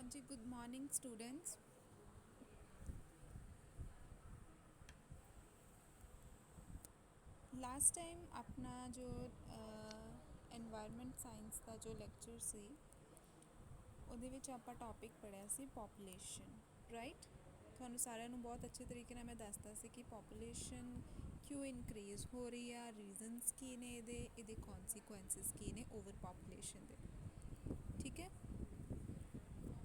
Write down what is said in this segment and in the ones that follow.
जी good morning students. Last time अपना जो environment science का जो ਲੈਕਚਰ ਸੀ ਉਹਦੇ ਵਿੱਚ ਆਪਾਂ ਟੌਪਿਕ ਪੜ੍ਹਿਆ ਸੀ ਪੋਪੂਲੇਸ਼ਨ, ਰਾਈਟ। ਤੁਹਾਨੂੰ ਸਾਰਿਆਂ ਨੂੰ ਬਹੁਤ ਅੱਛੇ ਤਰੀਕੇ ਨਾਲ ਮੈਂ ਦੱਸਦਾ ਸੀ ਕਿ ਪੋਪੂਲੇਸ਼ਨ ਕਿਉਂ ਇਨਕਰੀਜ਼ ਹੋ ਰਹੀ ਆ, ਰੀਜ਼ਨਸ ਕੀ ਨੇ ਇਹਦੇ ਕੌਨਸੀਕੁਐਂਸਿਸ ਕੀ ਨੇ ਓਵਰ ਪੋਪੂਲੇਸ਼ਨ ਦੇ। ਠੀਕ ਹੈ,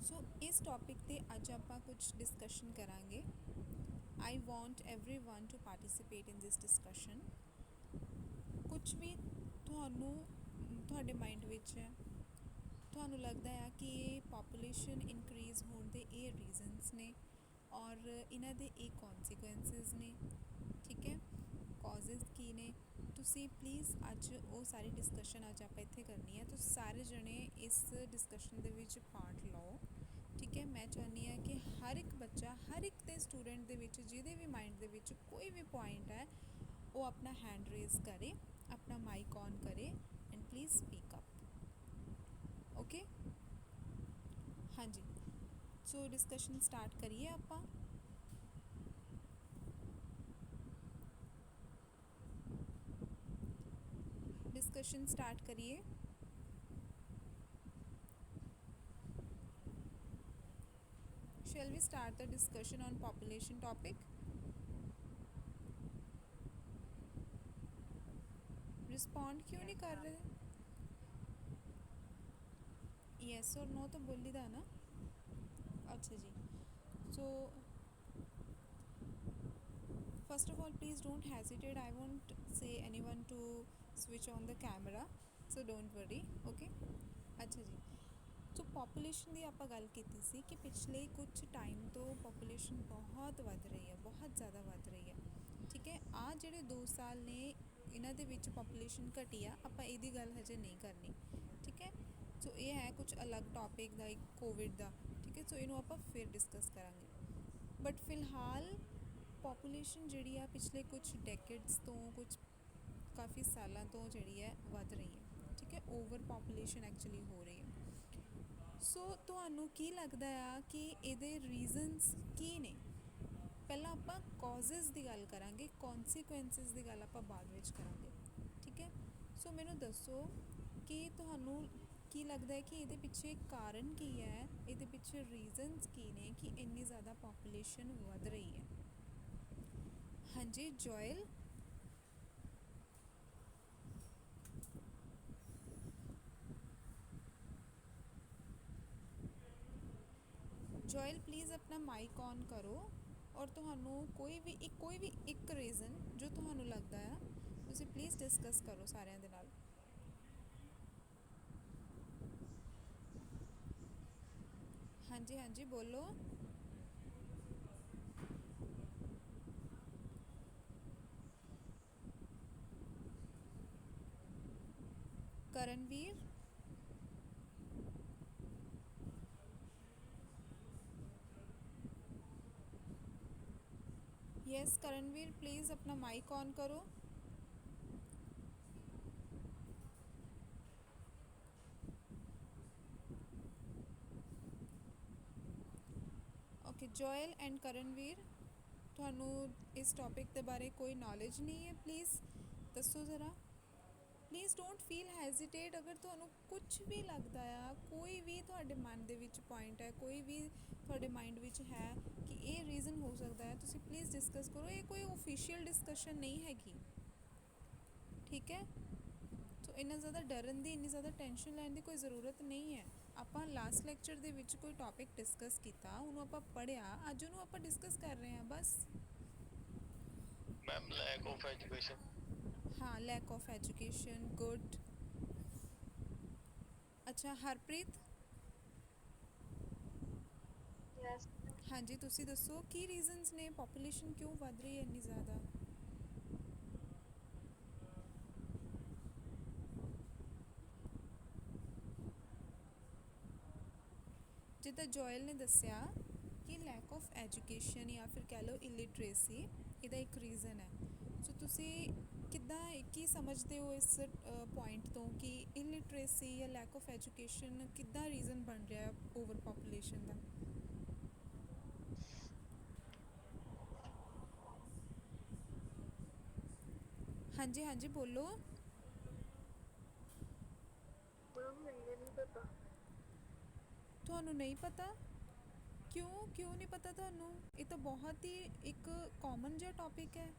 ਸੋ ਇਸ ਟੌਪਿਕ 'ਤੇ ਅੱਜ ਆਪਾਂ ਕੁਝ ਡਿਸਕਸ਼ਨ ਕਰਾਂਗੇ। I want everyone to participate in this discussion। ਕੁਛ ਵੀ ਤੁਹਾਡੇ ਮਾਈਂਡ ਵਿੱਚ ਹੈ, ਤੁਹਾਨੂੰ ਲੱਗਦਾ ਆ ਕਿ ਇਹ ਪਾਪੂਲੇਸ਼ਨ ਇਨਕਰੀਜ਼ ਹੋਣ ਦੇ ਇਹ ਰੀਜ਼ਨਸ ਨੇ ਔਰ ਇਹਨਾਂ ਦੇ ਇਹ ਕੌਨਸੀਕੁਐਂਸਿਸ ਨੇ, ਠੀਕ ਹੈ, ਕਾਜ਼ਿਸ ਕੀ ਨੇ। ਤੁਸੀਂ ਪਲੀਜ਼ ਅੱਜ ਉਹ ਸਾਰੀ ਡਿਸਕਸ਼ਨ ਅੱਜ ਆਪਾਂ ਇੱਥੇ ਕਰਨੀ ਹੈ। ਤੁਸੀਂ ਸਾਰੇ ਜਣੇ ਇਸ ਡਿਸਕਸ਼ਨ ਦੇ ਵਿੱਚ ਪਾਰਟ ਲਓ, ਠੀਕ ਹੈ। ਮੈਂ ਚਾਹੁੰਦੀ ਹਾਂ ਕਿ ਹਰ ਇੱਕ ਬੱਚਾ, ਹਰ ਇੱਕ ਦੇ ਸਟੂਡੈਂਟ ਦੇ ਵਿੱਚ ਜਿਹਦੇ ਵੀ ਮਾਈਂਡ ਦੇ ਵਿੱਚ ਕੋਈ ਵੀ ਪੁਆਇੰਟ ਹੈ ਉਹ ਆਪਣਾ ਹੈਂਡ ਰੇਜ਼ ਕਰੇ, ਆਪਣਾ ਮਾਈਕ ਔਨ ਕਰੇ and please speak up. Okay, ਹਾਂਜੀ। ਸੋ ਡਿਸਕਸ਼ਨ ਸਟਾਰਟ ਕਰੀਏ ਆਪਾਂ। डिस्कशन स्टार्ट करिए। Shall we start the discussion on population topic? Respond क्यों नहीं कर रहे? येस और नो तो बोल ही था ना। अच्छा जी, सो first of all please don't hesitate, I won't say anyone to switch on the camera, so don't worry, okay। अच्छा जी, ਸੋ ਪੋਪੂਲੇਸ਼ਨ ਦੀ ਆਪਾਂ ਗੱਲ ਕੀਤੀ ਸੀ ਕਿ ਪਿਛਲੇ ਕੁਝ ਟਾਈਮ ਤੋਂ ਪੋਪੂਲੇਸ਼ਨ ਬਹੁਤ ਵੱਧ ਰਹੀ ਹੈ, ਬਹੁਤ ਜ਼ਿਆਦਾ ਵੱਧ ਰਹੀ ਹੈ, ਠੀਕ ਹੈ। ਆਹ ਜਿਹੜੇ 2 ਸਾਲ ਨੇ ਇਹਨਾਂ ਦੇ ਵਿੱਚ ਪੋਪੂਲੇਸ਼ਨ ਘਟੀ ਆ, ਆਪਾਂ ਇਹਦੀ ਗੱਲ ਹਜੇ ਨਹੀਂ ਕਰਨੀ, ਠੀਕ ਹੈ। ਸੋ ਇਹ ਹੈ ਕੁਝ ਅਲੱਗ ਟੌਪਿਕ ਦਾ, ਇੱਕ ਕੋਵਿਡ ਦਾ, ਠੀਕ ਹੈ। ਸੋ ਇਹਨੂੰ ਆਪਾਂ ਫਿਰ ਡਿਸਕਸ ਕਰਾਂਗੇ, ਬਟ ਫਿਲਹਾਲ ਪੋਪੂਲੇਸ਼ਨ ਜਿਹੜੀ ਆ ਪਿਛਲੇ ਕੁਝ ਡੈਕੇਡਸ ਤੋਂ, ਕੁਝ ਕਾਫੀ ਸਾਲਾਂ ਤੋਂ ਜਿਹੜੀ ਹੈ ਵੱਧ ਰਹੀ ਹੈ, ਠੀਕ ਹੈ। ਓਵਰ ਪੋਪੂਲੇਸ਼ਨ ਐਕਚੁਅਲੀ ਹੋ ਰਹੀ ਹੈ। ਸੋ ਤੁਹਾਨੂੰ ਕੀ ਲੱਗਦਾ ਆ ਕਿ ਇਹਦੇ ਰੀਜ਼ਨਸ ਕੀ ਨੇ? ਪਹਿਲਾਂ ਆਪਾਂ ਕਾਜ਼ਿਸ ਦੀ ਗੱਲ ਕਰਾਂਗੇ, ਕੌਨਸੀਕੁਐਂਸਿਸ ਦੀ ਗੱਲ ਆਪਾਂ ਬਾਅਦ ਵਿੱਚ ਕਰਾਂਗੇ, ਠੀਕ ਹੈ। ਸੋ ਮੈਨੂੰ ਦੱਸੋ ਕਿ ਤੁਹਾਨੂੰ ਕੀ ਲੱਗਦਾ ਹੈ ਕਿ ਇਹਦੇ ਪਿੱਛੇ ਕਾਰਨ ਕੀ ਹੈ, ਇਹਦੇ ਪਿੱਛੇ ਰੀਜ਼ਨਸ ਕੀ ਨੇ ਕਿ ਇੰਨੀ ਜ਼ਿਆਦਾ ਪੋਪੂਲੇਸ਼ਨ ਵੱਧ ਰਹੀ ਹੈ? ਹਾਂਜੀ ਜੋਇਲ। ਜੋਇਲ ਪਲੀਜ਼ ਆਪਣਾ ਮਾਈਕ ਔਨ ਕਰੋ ਔਰ ਤੁਹਾਨੂੰ ਕੋਈ ਵੀ ਇੱਕ ਰੀਜ਼ਨ ਜੋ ਤੁਹਾਨੂੰ ਲੱਗਦਾ ਆ ਤੁਸੀਂ ਪਲੀਜ਼ ਡਿਸਕਸ ਕਰੋ ਸਾਰਿਆਂ ਦੇ ਨਾਲ। ਹਾਂਜੀ ਹਾਂਜੀ ਬੋਲੋ। ਕਰਨਵੀਰ। यस करणवीर प्लीज़ अपना माइक ऑन करो। ओके जोयल एंड करणवीर, ਤੁਹਾਨੂੰ ਇਸ ਟੌਪਿਕ ਦੇ ਬਾਰੇ ਕੋਈ ਨੌਲੇਜ ਨਹੀਂ ਹੈ, ਪਲੀਜ਼ ਦੱਸੋ ਜ਼ਰਾ। ਪਲੀਜ਼ ਡੋਂਟ ਫੀਲ ਹੈਜ਼ੀਟੇਟ, ਅਗਰ ਤੁਹਾਨੂੰ ਕੁਝ ਵੀ ਲੱਗਦਾ ਆ, ਕੋਈ ਵੀ ਤੁਹਾਡੇ ਮਨ ਦੇ ਵਿੱਚ ਪੁਆਇੰਟ ਹੈ, ਕੋਈ ਵੀ ਤੁਹਾਡੇ ਮਾਈਂਡ ਵਿੱਚ ਹੈ ਕਿ ਇਹ ਰੀਜ਼ਨ ਹੋ ਸਕਦਾ ਹੈ, ਤੁਸੀਂ ਪਲੀਜ਼ ਡਿਸਕਸ ਕਰੋ। ਇਹ ਕੋਈ ਓਫੀਸ਼ੀਅਲ ਡਿਸਕਸ਼ਨ ਨਹੀਂ ਹੈਗੀ, ਠੀਕ ਹੈ। ਸੋ ਇੰਨਾ ਜ਼ਿਆਦਾ ਡਰਨ ਦੀ, ਇੰਨੀ ਜ਼ਿਆਦਾ ਟੈਨਸ਼ਨ ਲੈਣ ਦੀ ਕੋਈ ਜ਼ਰੂਰਤ ਨਹੀਂ ਹੈ। ਆਪਾਂ ਲਾਸਟ ਲੈਕਚਰ ਦੇ ਵਿੱਚ ਕੋਈ ਟੌਪਿਕ ਡਿਸਕਸ ਕੀਤਾ, ਉਹਨੂੰ ਆਪਾਂ ਪੜ੍ਹਿਆ, ਅੱਜ ਉਹਨੂੰ ਆਪਾਂ ਡਿਸਕਸ ਕਰ ਰਹੇ ਹਾਂ ਬਸ। Ma'am lack of education. ਹਾਂ ਲੈਕ ਆਫ ਐਜੂਕੇਸ਼ਨ, ਗੁੱਡ। ਅੱਛਾ ਹਰਪ੍ਰੀਤ। ਯੈਸ। ਹਾਂਜੀ ਤੁਸੀਂ ਦੱਸੋ ਕੀ ਰੀਜ਼ਨਸ ਨੇ, ਪੋਪੂਲੇਸ਼ਨ ਕਿਉਂ ਵੱਧ ਰਹੀ ਹੈ ਇੰਨੀ ਜ਼ਿਆਦਾ? ਜਿੱਦਾਂ ਜੋਇਲ ਨੇ ਦੱਸਿਆ ਕਿ ਲੈਕ ਆਫ ਐਜੂਕੇਸ਼ਨ ਜਾਂ ਫਿਰ ਕਹਿ ਲਓ ਇਲਿਟਰੇਸੀ ਇਹਦਾ ਇੱਕ ਰੀਜ਼ਨ ਹੈ। ਸੋ ਤੁਸੀਂ ਕਿੱਦਾਂ ਕੀ ਸਮਝਦੇ ਹੋ ਇਸ ਪੁਆਇੰਟ ਤੋਂ ਕਿ ਇਲਿਟਰੇਸੀ ਜਾਂ ਲੈਕ ਆਫ ਐਜੂਕੇਸ਼ਨ ਕਿੱਦਾਂ ਰੀਜ਼ਨ ਬਣ ਰਿਹਾ ਓਵਰ ਪੋਪੂਲੇਸ਼ਨ ਦਾ? ਹਾਂਜੀ ਹਾਂਜੀ ਬੋਲੋ। ਮੈਮ ਮੈਨੂੰ ਨਹੀਂ ਪਤਾ। ਤੁਹਾਨੂੰ ਨਹੀਂ ਪਤਾ? ਕਿਉਂ ਕਿਉਂ ਨਹੀਂ ਪਤਾ ਤੁਹਾਨੂੰ? ਇਹ ਤਾਂ ਬਹੁਤ ਹੀ ਇੱਕ ਕਾਮਨ ਜਿਹਾ ਟੌਪਿਕ ਹੈ।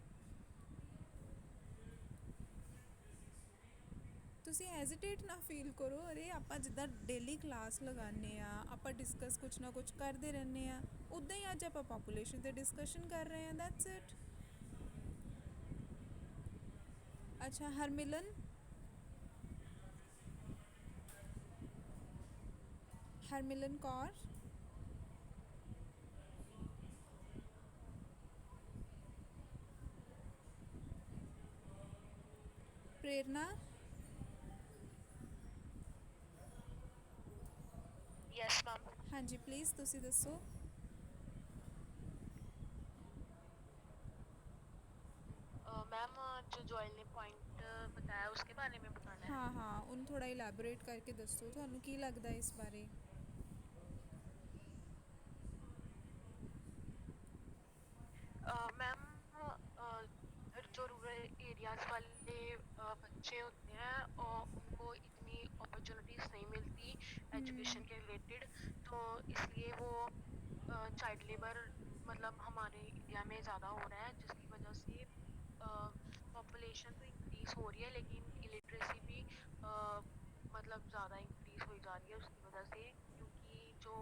ਤੁਸੀਂ ਹੈਜ਼ਿਟੇਟ ਨਾ ਫੀਲ ਕਰੋ। ਅਰੇ ਆਪਾਂ ਜਿੱਦਾਂ ਡੇਲੀ ਕਲਾਸ ਲਗਾਉਂਦੇ ਆ, ਆਪਾਂ ਡਿਸਕਸ ਕੁਛ ਨਾ ਕੁਛ ਕਰਦੇ ਰਹਿੰਦੇ ਆ, ਉੱਦਾਂ ਹੀ ਅੱਜ ਆਪਾਂ ਪਾਪੂਲੇਸ਼ਨ 'ਤੇ ਡਿਸਕਸ਼ਨ ਕਰ ਰਹੇ ਹਾਂ। That's it. ਅੱਛਾ ਹਰਮਿਲਨ, ਹਰਮਿਲਨ ਕੌਰ, ਪ੍ਰੇਰਨਾ, ਯੈਸ ਮੈਮ। ਹਾਂਜੀ ਪਲੀਜ਼ ਤੁਸੀਂ ਦੱਸੋ। मैम जो जॉयल ने पॉइंट बताया उसके बारे में बताना है। ਹਾਂ ਹਾਂ ਉਹਨੂੰ ਥੋੜ੍ਹਾ ਇਲੈਬੋਰੇਟ ਕਰਕੇ ਦੱਸੋ, ਤੁਹਾਨੂੰ ਕੀ ਲੱਗਦਾ ਇਸ ਬਾਰੇ? मैम जो रूरल एरियाज वाले बच्चे होते हैं उनको इतनी अपॉर्चुनिटीज़ नहीं मिलती हम्म, एजुकेशन के रिलेटेड, तो इसलिए वो चाइल्ड लेबर मतलब हमारे इंडिया में ज़्यादा हो रहा है, जिसकी वजह से पॉपुलेशन तो इंक्रीज़ हो रही है लेकिन इलिटरेसी भी मतलब ज़्यादा इंक्रीज़ हुई जा रही है उसकी वजह से, क्योंकि जो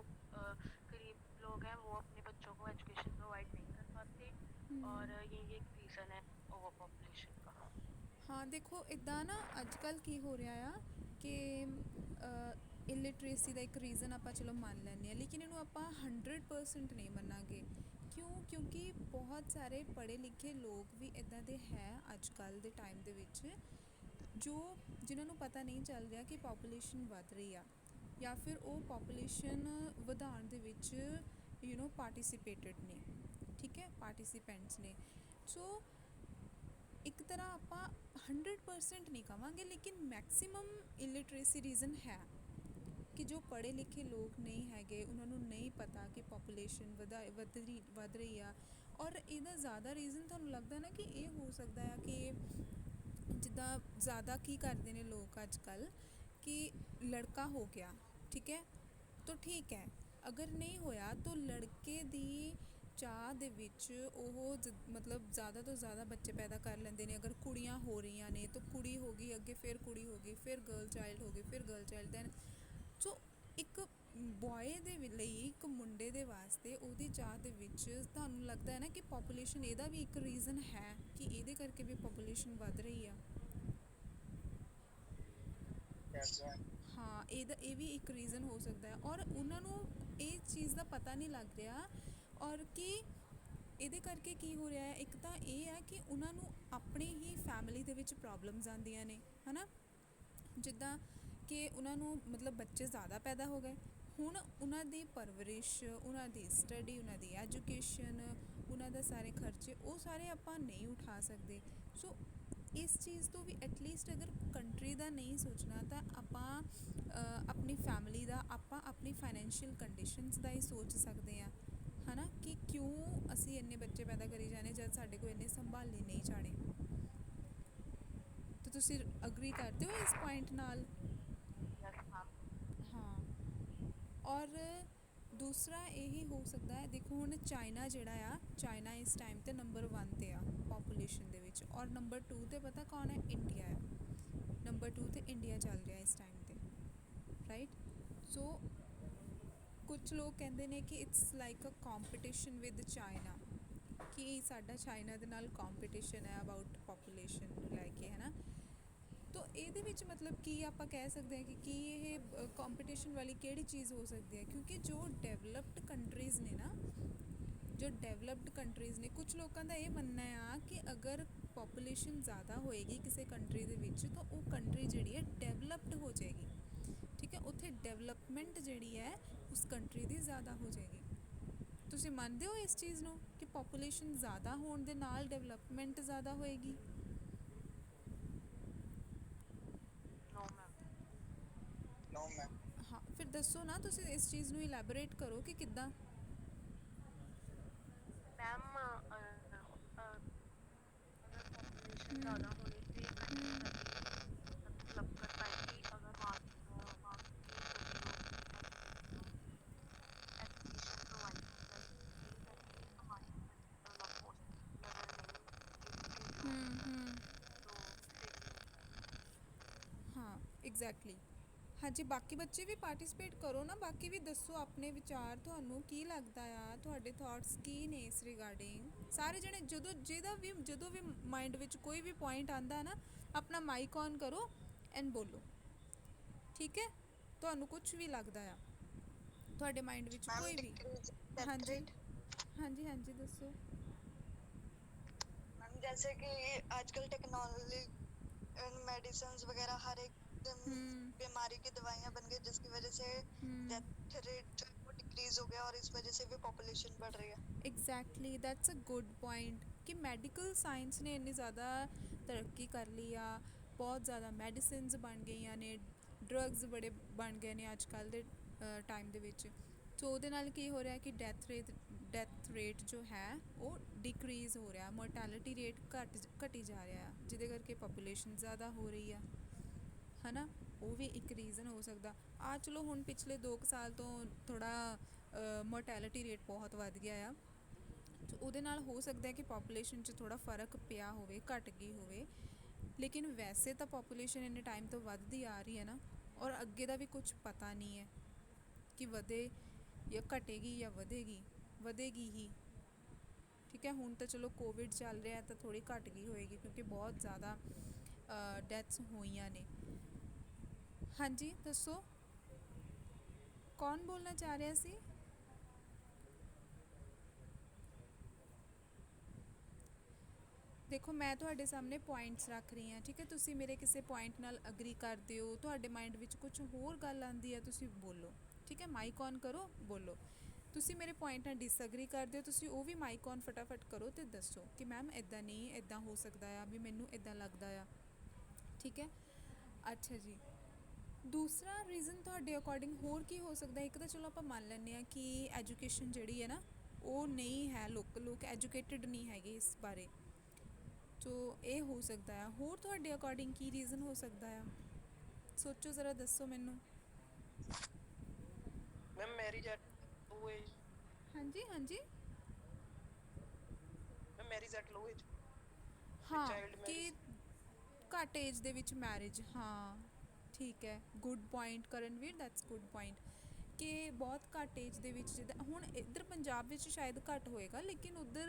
गरीब लोग हैं वो अपने बच्चों को एजुकेशन प्रोवाइड नहीं कर पाते, और हम्म। यही एक रीज़न है ओवर पॉपुलेशन का। ਹਾਂ ਦੇਖੋ ਇੱਦਾਂ ਨਾ ਅੱਜ ਕੱਲ੍ਹ ਕੀ ਹੋ ਰਿਹਾ ਆ ਕਿ ਇਲਿਟਰੇਸੀ ਦਾ ਇੱਕ ਰੀਜ਼ਨ ਆਪਾਂ ਚਲੋ ਮੰਨ ਲੈਂਦੇ ਹਾਂ, ਲੇਕਿਨ ਇਹਨੂੰ ਆਪਾਂ 100% ਨਹੀਂ ਮੰਨਾਂਗੇ। ਕਿਉਂ? ਕਿਉਂਕਿ ਬਹੁਤ ਸਾਰੇ ਪੜ੍ਹੇ ਲਿਖੇ ਲੋਕ ਵੀ ਇੱਦਾਂ ਦੇ ਹੈ ਅੱਜ ਕੱਲ੍ਹ ਦੇ ਟਾਈਮ ਦੇ ਵਿੱਚ ਜੋ ਜਿਨ੍ਹਾਂ ਨੂੰ ਪਤਾ ਨਹੀਂ ਚੱਲ ਰਿਹਾ ਕਿ ਪਾਪੂਲੇਸ਼ਨ ਵੱਧ ਰਹੀ ਆ, ਜਾਂ ਫਿਰ ਉਹ ਪਾਪੂਲੇਸ਼ਨ ਵਧਾਉਣ ਦੇ ਵਿੱਚ ਪਾਰਟਿਸਿਪੇਟਡ ਨੇ। ਠੀਕ ਹੈ, ਪਾਰਟਿਸਿਪੈਂਟਸ ਨੇ। ਸੋ ਇੱਕ ਤਰ੍ਹਾਂ ਆਪਾਂ 100% ਨਹੀਂ ਕਵਾਂਗੇ, ਲੇਕਿਨ ਮੈਕਸਿਮਮ ਇਲਿਟਰੇਸੀ ਰੀਜ਼ਨ ਹੈ ਕਿ ਜੋ ਪੜ੍ਹੇ ਲਿਖੇ ਲੋਕ ਨਹੀਂ ਹੈਗੇ, ਉਹਨਾਂ ਨੂੰ ਨਹੀਂ ਪਤਾ ਕਿ ਪਾਪੂਲੇਸ਼ਨ ਵੱਧ ਰਹੀ ਆ। ਔਰ ਇਹਦਾ ਜ਼ਿਆਦਾ ਰੀਜ਼ਨ ਤੁਹਾਨੂੰ ਲੱਗਦਾ ਨਾ ਕਿ ਇਹ ਹੋ ਸਕਦਾ ਆ ਕਿ ਜਿੱਦਾਂ ਜ਼ਿਆਦਾ ਕੀ ਕਰਦੇ ਨੇ ਲੋਕ ਅੱਜ ਕੱਲ੍ਹ ਕਿ ਲੜਕਾ ਹੋ ਗਿਆ, ਠੀਕ ਹੈ, ਤਾਂ ਠੀਕ ਹੈ। ਅਗਰ ਨਹੀਂ ਹੋਇਆ ਤਾਂ ਲੜਕੇ ਦੀ ਚਾਹ ਦੇ ਵਿੱਚ ਉਹ ਮਤਲਬ ਜ਼ਿਆਦਾ ਤੋਂ ਜ਼ਿਆਦਾ ਬੱਚੇ ਪੈਦਾ ਕਰ ਲੈਂਦੇ ਨੇ। ਅਗਰ ਕੁੜੀਆਂ ਹੋ ਰਹੀਆਂ ਨੇ ਤਾਂ ਕੁੜੀ ਹੋ ਗਈ, ਅੱਗੇ ਫਿਰ ਕੁੜੀ ਹੋ ਗਈ, ਫਿਰ ਗਰਲ ਚਾਈਲਡ ਹੋ ਗਈ, ਫਿਰ ਗਰਲ ਚਾਈਲਡ। ਦੈਨ ਸੋ ਇੱਕ ਬੋਏ ਦੇ ਲਈ, ਇੱਕ ਮੁੰਡੇ ਦੇ ਵਾਸਤੇ ਉਹਦੀ ਚਾਹ ਦੇ ਵਿੱਚ ਤੁਹਾਨੂੰ ਲੱਗਦਾ ਹੈ ਨਾ ਕਿ ਪਾਪੂਲੇਸ਼ਨ ਇਹਦਾ ਵੀ ਇੱਕ ਰੀਜ਼ਨ ਹੈ ਕਿ ਇਹਦੇ ਕਰਕੇ ਵੀ ਪਾਪੂਲੇਸ਼ਨ ਵੱਧ ਰਹੀ ਆ। ਹਾਂ ਇਹ ਵੀ ਇੱਕ ਰੀਜ਼ਨ ਹੋ ਸਕਦਾ ਹੈ। ਔਰ ਉਹਨਾਂ ਨੂੰ ਇਹ ਚੀਜ਼ ਦਾ ਪਤਾ ਨਹੀਂ ਲੱਗ ਰਿਹਾ, ਔਰ ਕਿ ਇਹਦੇ ਕਰਕੇ ਕੀ ਹੋ ਰਿਹਾ ਹੈ। ਇੱਕ ਤਾਂ ਇਹ ਹੈ ਕਿ ਉਹਨਾਂ ਨੂੰ ਆਪਣੀ ਹੀ ਫੈਮਿਲੀ ਦੇ ਵਿੱਚ ਪ੍ਰੋਬਲਮਸ ਆਉਂਦੀਆਂ ਨੇ, ਹੈ ਨਾ। ਜਿੱਦਾਂ ਕਿ ਉਹਨਾਂ ਨੂੰ ਮਤਲਬ ਬੱਚੇ ਜ਼ਿਆਦਾ ਪੈਦਾ ਹੋ ਗਏ, ਹੁਣ ਉਹਨਾਂ ਦੀ ਪਰਵਰਿਸ਼, ਉਹਨਾਂ ਦੀ ਸਟੱਡੀ, ਉਹਨਾਂ ਦੀ ਐਜੂਕੇਸ਼ਨ, ਉਹਨਾਂ ਦਾ ਸਾਰੇ ਖਰਚੇ ਉਹ ਸਾਰੇ ਆਪਾਂ ਨਹੀਂ ਉਠਾ ਸਕਦੇ। ਸੋ ਇਸ ਚੀਜ਼ ਤੋਂ ਵੀ ਐਟਲੀਸਟ ਅਗਰ ਕੰਟਰੀ ਦਾ ਨਹੀਂ ਸੋਚਣਾ ਤਾਂ ਆਪਾਂ ਆਪਣੀ ਫੈਮਿਲੀ ਦਾ, ਆਪਾਂ ਆਪਣੀ ਫਾਈਨੈਂਸ਼ੀਅਲ ਕੰਡੀਸ਼ਨਸ ਦਾ ਹੀ ਸੋਚ ਸਕਦੇ ਹਾਂ, ਹੈ ਨਾ। ਕਿ ਕਿਉਂ ਅਸੀਂ ਇੰਨੇ ਬੱਚੇ ਪੈਦਾ ਕਰੀ ਜਾਣੇ ਜਦ ਸਾਡੇ ਕੋਲ ਇੰਨੇ ਸੰਭਾਲੇ ਨਹੀਂ ਜਾਣੇ। ਤਾਂ ਤੁਸੀਂ ਅਗਰੀ ਕਰਦੇ ਹੋ ਇਸ ਪੁਆਇੰਟ ਨਾਲ? Yes ma'am. ਹਾਂ। ਔਰ ਦੂਸਰਾ ਇਹੀ ਹੋ ਸਕਦਾ ਹੈ, ਦੇਖੋ ਹੁਣ ਚਾਈਨਾ ਜਿਹੜਾ ਆ, ਚਾਈਨਾ ਇਸ ਟਾਈਮ 'ਤੇ ਨੰਬਰ 1 'ਤੇ ਆ ਪਾਪੂਲੇਸ਼ਨ ਦੇ ਵਿੱਚ, ਔਰ ਨੰਬਰ 2 'ਤੇ ਪਤਾ ਕੌਣ ਹੈ? ਇੰਡੀਆ ਆ। ਨੰਬਰ 2 'ਤੇ ਇੰਡੀਆ ਚੱਲ ਰਿਹਾ ਇਸ ਟਾਈਮ 'ਤੇ, ਰਾਈਟ। ਸੋ ਕੁਛ ਲੋਕ ਕਹਿੰਦੇ ਨੇ ਕਿ it's like a competition with China, ਕਿ ਸਾਡਾ ਚਾਈਨਾ ਦੇ ਨਾਲ ਕੰਪੀਟੀਸ਼ਨ ਹੈ ਅਬਾਊਟ ਪਾਪੂਲੇਸ਼ਨ ਨੂੰ ਲੈ ਕੇ, ਹੈ ਨਾ। ਤਾਂ ਇਹਦੇ ਵਿੱਚ ਮਤਲਬ ਕੀ ਆਪਾਂ ਕਹਿ ਸਕਦੇ ਹਾਂ ਕਿ ਕੀ ਇਹ ਕੰਪੀਟੀਸ਼ਨ ਵਾਲੀ ਕਿਹੜੀ ਚੀਜ਼ ਹੋ ਸਕਦੀ ਹੈ? ਕਿਉਂਕਿ ਜੋ ਡਿਵੈਲਪਡ ਕੰਟਰੀਜ਼ ਨੇ ਨਾ, ਜੋ ਡਿਵੈਲਪਡ ਕੰਟਰੀਜ਼ ਨੇ, ਕੁਝ ਲੋਕਾਂ ਦਾ ਇਹ ਮੰਨਣਾ ਆ ਕਿ ਅਗਰ ਪਾਪੂਲੇਸ਼ਨ ਜ਼ਿਆਦਾ ਹੋਏਗੀ ਕਿਸੇ ਕੰਟਰੀ ਦੇ ਵਿੱਚ ਤਾਂ ਉਹ ਕੰਟਰੀ ਜਿਹੜੀ ਹੈ ਡਿਵੈਲਪਡ ਹੋ ਜਾਏਗੀ। ਠੀਕ ਹੈ, ਉੱਥੇ ਡਿਵੈਲਪਮੈਂਟ ਜਿਹੜੀ ਹੈ ਉਸ ਕੰਟਰੀ ਦੀ ਜ਼ਿਆਦਾ ਹੋ ਜਾਏਗੀ। ਤੁਸੀਂ ਮੰਨਦੇ ਹੋ ਇਸ ਚੀਜ਼ ਨੂੰ ਕਿ ਪਾਪੂਲੇਸ਼ਨ ਜ਼ਿਆਦਾ ਹੋਣ ਦੇ ਨਾਲ ਡਿਵੈਲਪਮੈਂਟ ਜ਼ਿਆਦਾ ਹੋਏਗੀ? हूँ मैं। ਹਾਂ ਫਿਰ ਦੱਸੋ ਨਾ, ਤੁਸੀਂ ਇਸ ਚੀਜ਼ ਨੂੰ ਇਲੈਬੋਰੇਟ ਕਰੋ ਕਿ ਕਿੱਦਾਂ। मैम अगर पॉपुलेशन हम्म ज़्यादा होने से कहीं ना हम्म कहीं मतलब कर पाएंगी, अगर वहाँ के सभी लोग एजुकेशन प्रोवाइड की जाएगी, कहीं ना कहीं हमारी मतलब हॉस्पिटल अगर नहीं इंक्रीज हम्म। होंगे तो फिर ਹਾਂ ਐਗਜ਼ੈਕਟਲੀ। ਹਾਂਜੀ, ਬਾਕੀ ਬੱਚੇ ਵੀ ਪਾਰਟਿਸਿਪੇਟ ਕਰੋ ਨਾ, ਬਾਕੀ ਵੀ ਦੱਸੋ ਆਪਣੇ ਵਿਚਾਰ, ਤੁਹਾਨੂੰ ਕੀ ਲੱਗਦਾ ਆ, ਤੁਹਾਡੇ ਥਾਟਸ ਕੀ ਨੇ ਇਸ ਰਿਗਾਰਡਿੰਗ। ਸਾਰੇ ਜਣੇ ਜਦੋਂ ਵੀ ਮਾਈਂਡ ਵਿੱਚ ਕੋਈ ਵੀ ਪੁਆਇੰਟ ਆਂਦਾ ਨਾ, ਆਪਣਾ ਮਾਈਕ ਔਨ ਕਰੋ ਐਂਡ ਬੋਲੋ, ਠੀਕ ਹੈ। ਤੁਹਾਨੂੰ ਕੁਝ ਵੀ ਲੱਗਦਾ ਆ ਤੁਹਾਡੇ ਮਾਈਂਡ ਵਿੱਚ मैम ਕੋਈ ਵੀ। डिक्रीज डेथ ਹਾਂਜੀ रेट। ਹਾਂਜੀ ਹਾਂਜੀ ਦੱਸੋ। मैम जैसे कि आजकल टेक्नोलॉजी मेडिसिन वगैरह हर एक हम्म बीमारी की दवाइयाँ बन गई, जिसकी वजह से हम्म डेथ रेट जो है वो डिक्रीज हो गया, और इस वजह से भी पॉपुलेशन बढ़ रही है। Exactly that's a good point ਕਿ ਮੈਡੀਕਲ ਸਾਇੰਸ ਨੇ ਇੰਨੀ ਜ਼ਿਆਦਾ ਤਰੱਕੀ ਕਰ ਲਈ ਆ, ਬਹੁਤ ਜ਼ਿਆਦਾ ਮੈਡੀਸਿਨਸ ਬਣ ਗਈਆਂ ਨੇ, ਡਰੱਗਸ ਬੜੇ ਬਣ ਗਏ ਨੇ ਅੱਜ ਕੱਲ੍ਹ ਦੇ ਟਾਈਮ ਦੇ ਵਿੱਚ। ਸੋ ਉਹਦੇ ਨਾਲ ਕੀ ਹੋ ਰਿਹਾ ਕਿ ਡੈਥ ਰੇਟ ਜੋ ਹੈ ਉਹ ਡਿਕਰੀਜ਼ ਹੋ ਰਿਹਾ, ਮੋਰਟੈਲਿਟੀ ਰੇਟ ਘਟੀ ਜਾ ਰਿਹਾ ਆ, ਜਿਹਦੇ ਕਰਕੇ ਪੋਪੂਲੇਸ਼ਨ ਜ਼ਿਆਦਾ ਹੋ ਰਹੀ ਆ, ਹੈ ਨਾ। ਉਹ ਵੀ ਇੱਕ ਰੀਜ਼ਨ ਹੋ ਸਕਦਾ ਆ। ਚਲੋ ਹੁਣ ਪਿਛਲੇ 2 ਸਾਲ ਤੋਂ ਥੋੜ੍ਹਾ ਮੋਰਟੈਲਿਟੀ ਰੇਟ ਬਹੁਤ ਵੱਧ ਗਿਆ ਆ, ਸੋ ਉਹਦੇ ਨਾਲ ਹੋ ਸਕਦਾ ਹੈ ਕਿ ਪੋਪੂਲੇਸ਼ਨ 'ਚ ਥੋੜ੍ਹਾ ਫਰਕ ਪਿਆ ਹੋਵੇ, ਘਟ ਗਈ ਹੋਵੇ। ਲੇਕਿਨ ਵੈਸੇ ਤਾਂ ਪੋਪੂਲੇਸ਼ਨ ਇੰਨੇ ਟਾਈਮ ਤੋਂ ਵੱਧਦੀ ਆ ਰਹੀ ਹੈ ਨਾ, ਔਰ ਅੱਗੇ ਦਾ ਵੀ ਕੁਝ ਪਤਾ ਨਹੀਂ ਹੈ ਕਿ ਵਧੇ ਜਾਂ ਘਟੇਗੀ ਜਾਂ ਵਧੇਗੀ ਹੀ। ਠੀਕ ਹੈ, ਹੁਣ ਤਾਂ ਚਲੋ ਕੋਵਿਡ ਚੱਲ ਰਿਹਾ ਤਾਂ ਥੋੜ੍ਹੀ ਘਟ ਗਈ ਹੋਏਗੀ, ਕਿਉਂਕਿ ਬਹੁਤ ਜ਼ਿਆਦਾ ਡੈਥਸ ਹੋਈਆਂ ਨੇ। ਹਾਂਜੀ ਦੱਸੋ, ਕੌਣ ਬੋਲਣਾ ਚਾਹ ਰਿਹਾ ਸੀ। ਦੇਖੋ ਮੈਂ ਤੁਹਾਡੇ ਸਾਹਮਣੇ ਪੁਆਇੰਟਸ ਰੱਖ ਰਹੀ ਹਾਂ, ਠੀਕ ਹੈ। ਤੁਸੀਂ ਮੇਰੇ ਕਿਸੇ ਪੁਆਇੰਟ ਨਾਲ ਅਗਰੀ ਕਰਦੇ ਹੋ, ਤੁਹਾਡੇ ਮਾਈਂਡ ਵਿੱਚ ਕੁਝ ਹੋਰ ਗੱਲ ਆਉਂਦੀ ਹੈ, ਤੁਸੀਂ ਬੋਲੋ, ਠੀਕ ਹੈ। ਮਾਈਕ ਔਨ ਕਰੋ, ਬੋਲੋ। ਤੁਸੀਂ ਮੇਰੇ ਪੁਆਇੰਟ ਨਾਲ ਡਿਸਅਗਰੀ ਕਰਦੇ ਹੋ, ਤੁਸੀਂ ਉਹ ਵੀ ਮਾਈਕ ਔਨ ਫਟਾਫਟ ਕਰੋ ਅਤੇ ਦੱਸੋ ਕਿ ਮੈਮ ਇੱਦਾਂ ਨਹੀਂ, ਇੱਦਾਂ ਹੋ ਸਕਦਾ ਆ, ਵੀ ਮੈਨੂੰ ਇੱਦਾਂ ਲੱਗਦਾ ਆ, ਠੀਕ ਹੈ। ਅੱਛਾ ਜੀ, ਦੂਸਰਾ ਰੀਜ਼ਨ ਤੁਹਾਡੇ ਅਕੋਰਡਿੰਗ ਹੋਰ ਕੀ ਹੋ ਸਕਦਾ। ਇੱਕ ਤਾਂ ਚਲੋ ਆਪਾਂ ਮੰਨ ਲੈਂਦੇ ਹਾਂ ਕਿ ਐਜੂਕੇਸ਼ਨ ਜਿਹੜੀ ਹੈ ਨਾ ਉਹ ਨਹੀਂ ਹੈ, ਲੋਕ ਐਜੂਕੇਟਿਡ ਨਹੀਂ ਹੈਗੇ ਇਸ ਬਾਰੇ, ਸੋ ਇਹ ਹੋ ਸਕਦਾ ਆ। ਹੋਰ ਤੁਹਾਡੇ ਅਕੋਰਡਿੰਗ ਕੀ ਰੀਜ਼ਨ ਹੋ ਸਕਦਾ ਆ, ਸੋਚੋ ਜ਼ਰਾ, ਦੱਸੋ ਮੈਨੂੰ। Ma'am marriage at low age. ਹਾਂਜੀ ਹਾਂਜੀ। Ma'am marriage at low age, ਹਾਂ चाइल्ड ਕਿ मैरिज। ਘੱਟ ਏਜ ਦੇ ਵਿੱਚ ਮੈਰਿਜ, ਹਾਂ ਠੀਕ ਹੈ, good point Karanvir, that's good point ਕਿ ਬਹੁਤ ਘੱਟ ਏਜ ਦੇ ਵਿੱਚ, ਜਿੱਦਾਂ ਹੁਣ ਇੱਧਰ ਪੰਜਾਬ ਵਿੱਚ ਸ਼ਾਇਦ ਘੱਟ ਹੋਏਗਾ, ਲੇਕਿਨ ਉੱਧਰ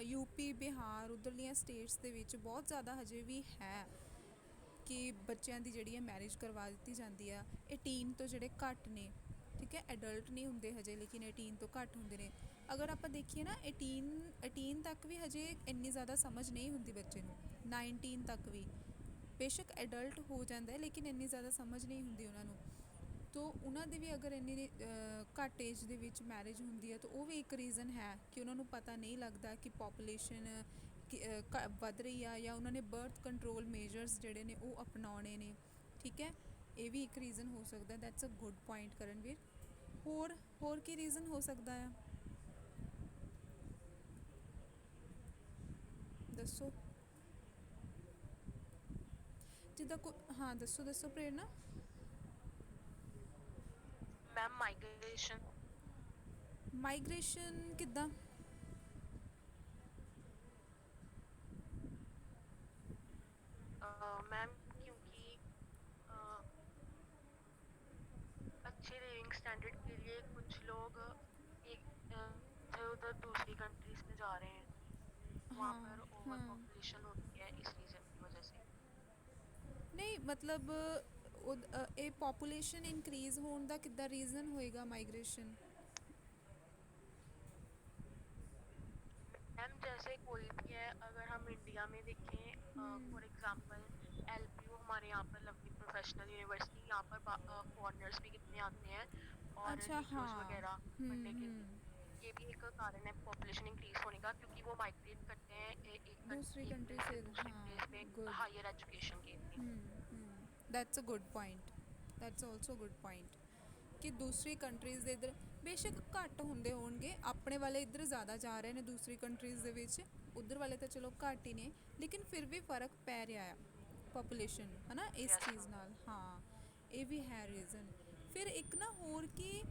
ਯੂਪੀ ਬਿਹਾਰ ਉੱਧਰਲੀਆਂ ਸਟੇਟਸ ਦੇ ਵਿੱਚ ਬਹੁਤ ਜ਼ਿਆਦਾ ਹਜੇ ਵੀ ਹੈ ਕਿ ਬੱਚਿਆਂ ਦੀ ਜਿਹੜੀ ਹੈ ਮੈਰਿਜ ਕਰਵਾ ਦਿੱਤੀ ਜਾਂਦੀ ਆ 18 ਤੋਂ, ਜਿਹੜੇ ਘੱਟ ਨੇ, ਠੀਕ ਹੈ। ਐਡਲਟ ਨਹੀਂ ਹੁੰਦੇ ਹਜੇ, ਲੇਕਿਨ 18 ਤੋਂ ਘੱਟ ਹੁੰਦੇ ਨੇ। ਅਗਰ ਆਪਾਂ ਦੇਖੀਏ ਨਾ 18 ਤੱਕ ਵੀ ਹਜੇ ਇੰਨੀ ਜ਼ਿਆਦਾ ਸਮਝ ਨਹੀਂ ਹੁੰਦੀ ਬੱਚੇ ਨੂੰ, 19 ਤੱਕ ਵੀ ਬੇਸ਼ੱਕ ਐਡਲਟ ਹੋ ਜਾਂਦਾ ਹੈ, ਲੇਕਿਨ ਇੰਨੀ ਜ਼ਿਆਦਾ ਸਮਝ ਨਹੀਂ ਹੁੰਦੀ ਉਹਨਾਂ ਨੂੰ। ਤੋ ਉਹਨਾਂ ਦੀ ਵੀ ਅਗਰ ਇੰਨੀ ਘੱਟ ਏਜ ਦੇ ਵਿੱਚ ਮੈਰਿਜ ਹੁੰਦੀ ਹੈ ਤਾਂ ਉਹ ਵੀ ਇੱਕ ਰੀਜ਼ਨ ਹੈ ਕਿ ਉਹਨਾਂ ਨੂੰ ਪਤਾ ਨਹੀਂ ਲੱਗਦਾ ਕਿ ਪੋਪੂਲੇਸ਼ਨ ਵੱਧ ਰਹੀ ਆ, ਜਾਂ ਉਹਨਾਂ ਨੇ ਬਰਥ ਕੰਟਰੋਲ ਮੇਜਰਸ ਜਿਹੜੇ ਨੇ ਉਹ ਅਪਣਾਉਣੇ ਨੇ, ਠੀਕ ਹੈ। ਇਹ ਵੀ ਇੱਕ ਰੀਜ਼ਨ ਹੋ ਸਕਦਾ, that's a good point Karanvir. ਹੋਰ ਕੀ ਰੀਜ਼ਨ ਹੋ ਸਕਦਾ ਆ, ਦੱਸੋ। ਜਿੱਦਾਂ ਹਾਂ ਦੱਸੋ ਪ੍ਰੇਰਨਾ। Ma'am migration. ਮਾਈਗ੍ਰੇਸ਼ਨ ਕਿੱਦਾਂ। मैम क्योंकि अ, अच्छे लिविंग स्टैंडर्ड के लिए कुछ लोग एक इधर उधर दूसरी कंट्रीज में जा रहे हैं, वहाँ ਹਾਂ पर ओवर ਹਾਂ पॉपुलेशन होती है इस रीजन की वजह से। ਨਹੀਂ मतलब ਇਹ ਪੋਪੂਲੇਸ਼ਨ ਇਨਕਰੀਜ਼ ਹੋਣ ਦਾ ਕਿੱਦਾਂ ਰੀਜ਼ਨ ਹੋਏਗਾ ਮਾਈਗ੍ਰੇਸ਼ਨ। मैम जैसे कोई भी है, अगर हम इंडिया में देखें, फॉर एग्जांपल एलपीयू हमारे यहाँ पर लवली प्रोफेशनल यूनिवर्सिटी, यहाँ पर फॉरेनर्स भी कितने आते हैं और अच्छा नीटोज हाँ। वगैरह पढ़ने के लिए। हम्म। ये भी एक कारण है पॉपुलेशन इंक्रीज होने का, क्योंकि वो माइग्रेट करते हैं दूसरी एक कंट्री प्लेस से से, दूसरी हाँ प्लेस में गुड। हायर एजुकेशन के लिए। That's a good point. That's also good point ਕਿ ਦੂਸਰੀ ਕੰਟਰੀਜ਼ ਦੇ ਇੱਧਰ ਬੇਸ਼ੱਕ ਘੱਟ ਹੁੰਦੇ ਹੋਣਗੇ, ਆਪਣੇ ਵਾਲੇ ਇੱਧਰ ਜ਼ਿਆਦਾ ਜਾ ਰਹੇ ਨੇ ਦੂਸਰੀ ਕੰਟਰੀਜ਼ ਦੇ ਵਿੱਚ, ਉੱਧਰ ਵਾਲੇ ਤਾਂ ਚਲੋ ਘੱਟ ਹੀ ਨੇ, ਲੇਕਿਨ ਫਿਰ ਵੀ ਫਰਕ ਪੈ ਰਿਹਾ ਆ ਪਾਪੂਲੇਸ਼ਨ ਨੂੰ, ਹੈ ਨਾ, ਇਸ Yes, ਚੀਜ਼ ਨਾਲ। ਹਾਂ, ਇਹ ਵੀ ਹੈ ਰੀਜ਼ਨ। ਫਿਰ ਇੱਕ ਨਾ ਹੋਰ ਕਿ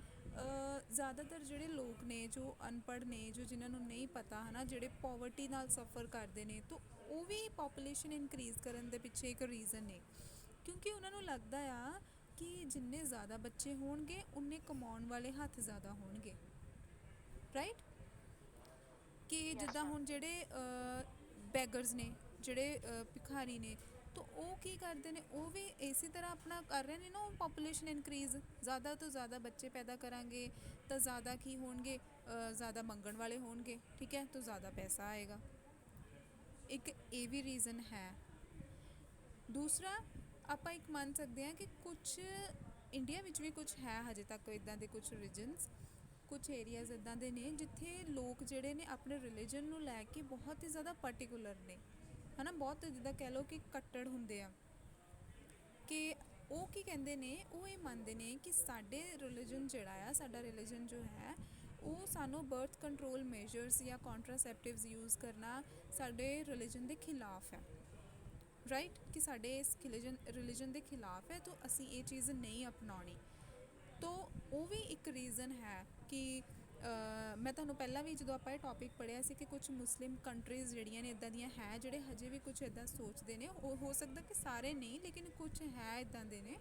ਜ਼ਿਆਦਾਤਰ ਜਿਹੜੇ ਲੋਕ ਨੇ ਜੋ ਅਨਪੜ੍ਹ ਨੇ, ਜੋ ਜਿਨ੍ਹਾਂ ਨੂੰ ਨਹੀਂ ਪਤਾ, ਹੈ ਨਾ, ਜਿਹੜੇ ਪੋਵਰਟੀ ਨਾਲ ਸਫਰ ਕਰਦੇ ਨੇ, ਤਾਂ ਉਹ ਵੀ ਪਾਪੂਲੇਸ਼ਨ ਇਨਕਰੀਜ਼ ਕਰਨ ਦੇ ਪਿੱਛੇ ਇੱਕ ਰੀਜ਼ਨ ਨੇ, ਕਿਉਂਕਿ ਉਹਨਾਂ ਨੂੰ ਲੱਗਦਾ ਆ ਕਿ ਜਿੰਨੇ ਜ਼ਿਆਦਾ ਬੱਚੇ ਹੋਣਗੇ ਉਨੇ ਕਮਾਉਣ ਵਾਲੇ ਹੱਥ ਜ਼ਿਆਦਾ ਹੋਣਗੇ, ਰਾਈਟ? ਕਿ ਜਿੱਦਾਂ ma'am. ਹੁਣ ਜਿਹੜੇ ਬੈਗਰਸ ਨੇ, ਜਿਹੜੇ ਭਿਖਾਰੀ ਨੇ, ਤਾਂ ਉਹ ਕੀ ਕਰਦੇ ਨੇ, ਉਹ ਵੀ ਇਸੇ ਤਰ੍ਹਾਂ ਆਪਣਾ ਕਰ ਰਹੇ ਨੇ ਨਾ, ਉਹ ਪਾਪੂਲੇਸ਼ਨ ਇਨਕਰੀਜ਼, ਜ਼ਿਆਦਾ ਤੋਂ ਜ਼ਿਆਦਾ ਬੱਚੇ ਪੈਦਾ ਕਰਾਂਗੇ ਤਾਂ ਜ਼ਿਆਦਾ ਕੀ ਹੋਣਗੇ, ਜ਼ਿਆਦਾ ਮੰਗਣ ਵਾਲੇ ਹੋਣਗੇ, ਠੀਕ ਹੈ, ਤਾਂ ਜ਼ਿਆਦਾ ਪੈਸਾ ਆਏਗਾ। ਇੱਕ ਇਹ ਵੀ ਰੀਜ਼ਨ ਹੈ। ਦੂਸਰਾ, ਆਪਾਂ ਇੱਕ ਮੰਨ ਸਕਦੇ ਹਾਂ ਕਿ ਕੁਛ ਇੰਡੀਆ ਵਿੱਚ ਵੀ ਕੁਛ ਹੈ ਹਜੇ ਤੱਕ ਇੱਦਾਂ ਦੇ ਕੁਛ ਰੀਜਨਸ, ਕੁਛ ਏਰੀਆਜ਼ ਇੱਦਾਂ ਦੇ ਨੇ ਜਿੱਥੇ ਲੋਕ ਜਿਹੜੇ ਨੇ ਆਪਣੇ ਰਿਲੀਜਨ ਨੂੰ ਲੈ ਕੇ ਬਹੁਤ ਹੀ ਜ਼ਿਆਦਾ ਪਰਟੀਕੂਲਰ ਨੇ, ਹੈ ਨਾ, ਬਹੁਤ ਜਿੱਦਾਂ ਕਹਿ ਲਓ ਕਿ ਕੱਟੜ ਹੁੰਦੇ ਆ, ਕਿ ਉਹ ਕੀ ਕਹਿੰਦੇ ਨੇ, ਉਹ ਇਹ ਮੰਨਦੇ ਨੇ ਕਿ ਸਾਡੇ ਰਿਲੀਜਨ ਜਿਹੜਾ ਆ, ਸਾਡਾ ਰਿਲੀਜਨ ਜੋ ਹੈ, ਉਹ ਸਾਨੂੰ ਬਰਥ ਕੰਟਰੋਲ ਮੇਜਰਸ ਜਾਂ ਕੰਟਰਾਸੈਪਟਿਵਸ ਯੂਜ਼ ਕਰਨਾ ਸਾਡੇ ਰਿਲੀਜਨ ਦੇ ਖਿਲਾਫ ਹੈ, ਰਾਈਟ? ਕਿ ਸਾਡੇ ਇਸ ਰਿਲੀਜਨ ਦੇ ਖਿਲਾਫ ਹੈ, ਤਾਂ ਅਸੀਂ ਇਹ ਚੀਜ਼ ਨਹੀਂ ਅਪਣਾਉਣੀ। ਤੋ ਉਹ ਵੀ ਇੱਕ ਰੀਜ਼ਨ ਹੈ ਕਿ ਮੈਂ ਤੁਹਾਨੂੰ ਪਹਿਲਾਂ ਵੀ ਜਦੋਂ ਆਪਾਂ ਇਹ ਟੌਪਿਕ ਪੜ੍ਹਿਆ ਸੀ ਕਿ ਕੁਝ ਮੁਸਲਿਮ ਕੰਟਰੀਜ਼ ਜਿਹੜੀਆਂ ਨੇ ਇੱਦਾਂ ਦੀਆਂ ਹੈ, ਜਿਹੜੇ ਹਜੇ ਵੀ ਕੁਝ ਇੱਦਾਂ ਸੋਚਦੇ ਨੇ, ਉਹ ਹੋ ਸਕਦਾ ਕਿ ਸਾਰੇ ਨਹੀਂ, ਲੇਕਿਨ ਕੁਝ ਹੈ ਇੱਦਾਂ ਦੇ ਨੇ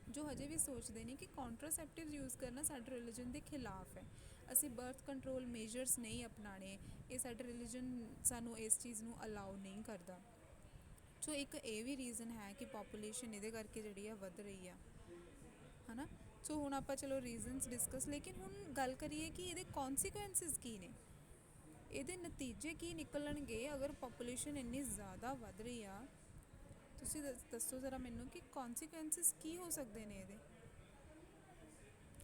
ਜੋ ਹਜੇ ਵੀ ਸੋਚਦੇ ਨੇ ਕਿ ਕੰਟਰਾਸੈਪਟਿਵ ਯੂਜ਼ ਕਰਨਾ ਸਾਡੇ ਰਿਲੀਜਨ ਦੇ ਖਿਲਾਫ ਹੈ, ਅਸੀਂ ਬਰਥ ਕੰਟਰੋਲ ਮੇਜਰਸ ਨਹੀਂ ਅਪਣਾਉਣੇ, ਇਹ ਸਾਡੇ ਰਿਲੀਜਨ ਸਾਨੂੰ ਇਸ ਚੀਜ਼ ਨੂੰ ਅਲਾਉ ਨਹੀਂ ਕਰਦਾ। ਸੋ ਇੱਕ ਇਹ ਵੀ ਰੀਜ਼ਨ ਹੈ ਕਿ ਪਾਪੂਲੇਸ਼ਨ ਇਹਦੇ ਕਰਕੇ ਜਿਹੜੀ ਆ ਵੱਧ ਰਹੀ ਆ, ਹੈ ਨਾ। ਸੋ ਹੁਣ ਆਪਾਂ ਚਲੋ ਰੀਜ਼ਨਸ ਡਿਸਕਸ, ਲੇਕਿਨ ਹੁਣ ਗੱਲ ਕਰੀਏ ਕਿ ਇਹਦੇ ਕੌਨਸੀਕੁਐਂਸਿਸ ਕੀ ਨੇ, ਇਹਦੇ ਨਤੀਜੇ ਕੀ ਨਿਕਲਣਗੇ ਅਗਰ ਪਾਪੂਲੇਸ਼ਨ ਇੰਨੀ ਜ਼ਿਆਦਾ ਵੱਧ ਰਹੀ ਆ। ਤੁਸੀਂ ਦੱਸੋ ਜ਼ਰਾ ਮੈਨੂੰ ਕਿ ਕੌਨਸੀਕੁਐਂਸਿਸ ਕੀ ਹੋ ਸਕਦੇ ਨੇ ਇਹਦੇ।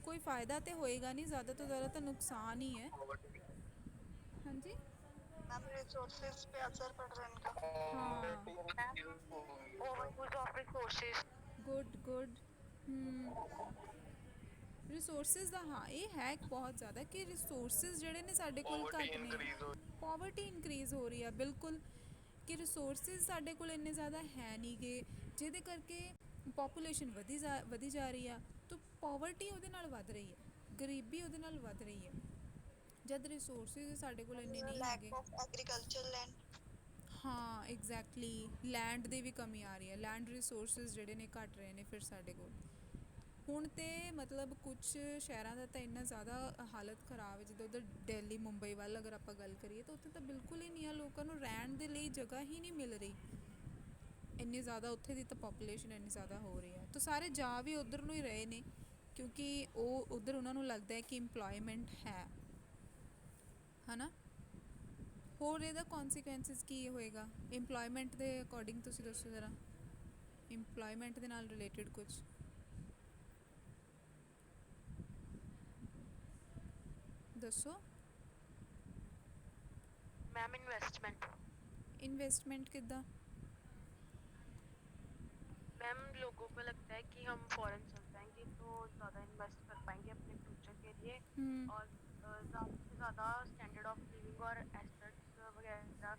ਕੋਈ ਫਾਇਦਾ ਤੇ ਹੋਏਗਾ ਨਹੀਂ, ਜ਼ਿਆਦਾ ਤੋਂ ਜ਼ਿਆਦਾ ਤਾਂ ਨੁਕਸਾਨ ਹੀ ਹੈ। ਹਾਂਜੀ, मैम रिसोर्सेज पे असर पड़ रहा है इनका। हाँ, Overuse of resources. Good good. Resources ਦਾ, ਹਾਂ, ਇਹ ਹੈ ਬਹੁਤ ਜ਼ਿਆਦਾ ਕਿ ਰਿਸੋਰਸਿਸ ਜਿਹੜੇ ਨੇ ਸਾਡੇ ਕੋਲ ਘੱਟ ਨੇ, ਪੋਵਰਟੀ ਇਨਕਰੀਜ਼ ਹੋ ਰਹੀ ਆ, ਬਿਲਕੁਲ, ਕਿ ਰਿਸੋਰਸਿਸ ਸਾਡੇ ਕੋਲ ਇੰਨੇ ਜ਼ਿਆਦਾ ਹੈ ਨਹੀਂ ਗੇ, ਜਿਹਦੇ ਕਰਕੇ ਪਾਪੂਲੇਸ਼ਨ ਵਧੀ ਜਾ ਰਹੀ ਆ, ਤਾਂ ਪੋਵਰਟੀ ਉਹਦੇ ਨਾਲ ਵੱਧ ਰਹੀ ਹੈ, ਗਰੀਬੀ ਉਹਦੇ ਨਾਲ ਵੱਧ ਰਹੀ ਹੈ, ਜਦ ਰਿਸੋਰਸਿਸ ਸਾਡੇ ਕੋਲ ਇੰਨੇ ਨਹੀਂ ਹੈਗੇ। Lack of agriculture land. ਹਾਂ, ਐਗਜ਼ੈਕਟਲੀ, ਲੈਂਡ ਦੀ ਵੀ ਕਮੀ ਆ ਰਹੀ ਹੈ, ਲੈਂਡ ਰਿਸੋਰਸਿਸ ਜਿਹੜੇ ਨੇ ਘੱਟ ਰਹੇ ਨੇ ਫਿਰ ਸਾਡੇ ਕੋਲ। ਹੁਣ ਤੇ ਮਤਲਬ ਕੁਛ ਸ਼ਹਿਰਾਂ ਦਾ ਤਾਂ ਇੰਨਾ ਜ਼ਿਆਦਾ ਹਾਲਤ ਖਰਾਬ ਹੈ, ਜਿੱਦਾਂ ਉੱਧਰ ਦਿੱਲੀ ਮੁੰਬਈ ਵੱਲ ਅਗਰ ਆਪਾਂ ਗੱਲ ਕਰੀਏ ਤਾਂ ਉੱਥੇ ਤਾਂ ਬਿਲਕੁਲ ਹੀ ਨਹੀਂ ਆ, ਲੋਕਾਂ ਨੂੰ ਰਹਿਣ ਦੇ ਲਈ ਜਗ੍ਹਾ ਹੀ ਨਹੀਂ ਮਿਲ ਰਹੀ, ਇੰਨੀ ਜ਼ਿਆਦਾ ਉੱਥੇ ਦੀ ਤਾਂ ਪਾਪੂਲੇਸ਼ਨ ਇੰਨੀ ਜ਼ਿਆਦਾ ਹੋ ਰਹੀ ਹੈ, ਤਾਂ ਸਾਰੇ ਜਾ ਵੀ ਉੱਧਰ ਨੂੰ ਹੀ ਰਹੇ ਨੇ, ਕਿਉਂਕਿ ਉਹ ਉੱਧਰ ਉਹਨਾਂ ਨੂੰ ਲੱਗਦਾ ਹੈ ਕਿ ਇੰਪਲੋਇਮੈਂਟ ਹੈ ਨਾ। ਹੋਰ ਇਹਦਾ ਕੌਨਸੀਕੁਐਂਸਿਸ ਕੀ ਹੋਏਗਾ ਇੰਪਲੋਇਮੈਂਟ ਦੇ ਅਕੋਰਡਿੰਗ, ਤੁਸੀਂ ਦੱਸੋ ਜ਼ਰਾ, ਇੰਪਲੋਇਮੈਂਟ ਦੇ ਨਾਲ ਰਿਲੇਟਡ ਕੁਝ ਦੱਸੋ। Ma'am investment. इन्वेस्टमेंट कितना? मैम लोगों को लगता है कि हम फॉरेन चल जाएंगे तो ज़्यादा इन्वेस्ट कर पाएंगे अपने फ्यूचर के लिए, और ज़्यादा से ज़्यादा स्टैंडर्ड ऑफ लिविंग और एसेट्स वगैरह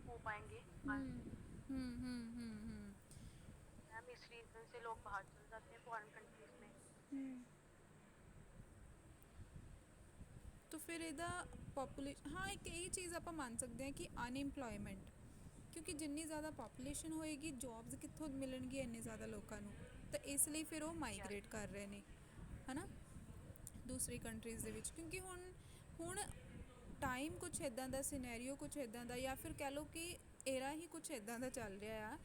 हो पाएंगे। मैम इस रीज़न से लोग बाहर चल जाते हैं फॉरेन कंट्रीज़ में। तो फिर ਇਹਦਾ ਪਾਪੂਲੇਸ਼ਨ, ਹਾਂ, ਇੱਕ ਇਹ ਚੀਜ਼ ਆਪਾਂ ਮੰਨ ਸਕਦੇ ਹਾਂ ਕਿ ਅਨਇੰਪਲੋਇਮੈਂਟ, ਕਿਉਂਕਿ ਜਿੰਨੀ ਜ਼ਿਆਦਾ ਪਾਪੂਲੇਸ਼ਨ ਹੋਏਗੀ ਜੌਬਸ ਕਿੱਥੋਂ ਮਿਲਣਗੀਆਂ ਇੰਨੇ ਜ਼ਿਆਦਾ ਲੋਕਾਂ ਨੂੰ, ਤਾਂ ਇਸ ਲਈ ਫਿਰ ਉਹ ਮਾਈਗ੍ਰੇਟ ਕਰ ਰਹੇ ਨੇ, ਹੈ ਨਾ, ਦੂਸਰੀ ਕੰਟਰੀਜ਼ ਦੇ ਵਿੱਚ, ਕਿਉਂਕਿ ਹੁਣ ਟਾਈਮ ਕੁਛ ਇੱਦਾਂ ਦਾ, ਸਿਨੈਰੀਓ ਕੁਛ ਇੱਦਾਂ ਦਾ, ਜਾਂ ਫਿਰ ਕਹਿ ਲਓ ਕਿ ਏਰਾ ਹੀ ਕੁਛ ਇੱਦਾਂ ਦਾ ਚੱਲ ਰਿਹਾ ਆ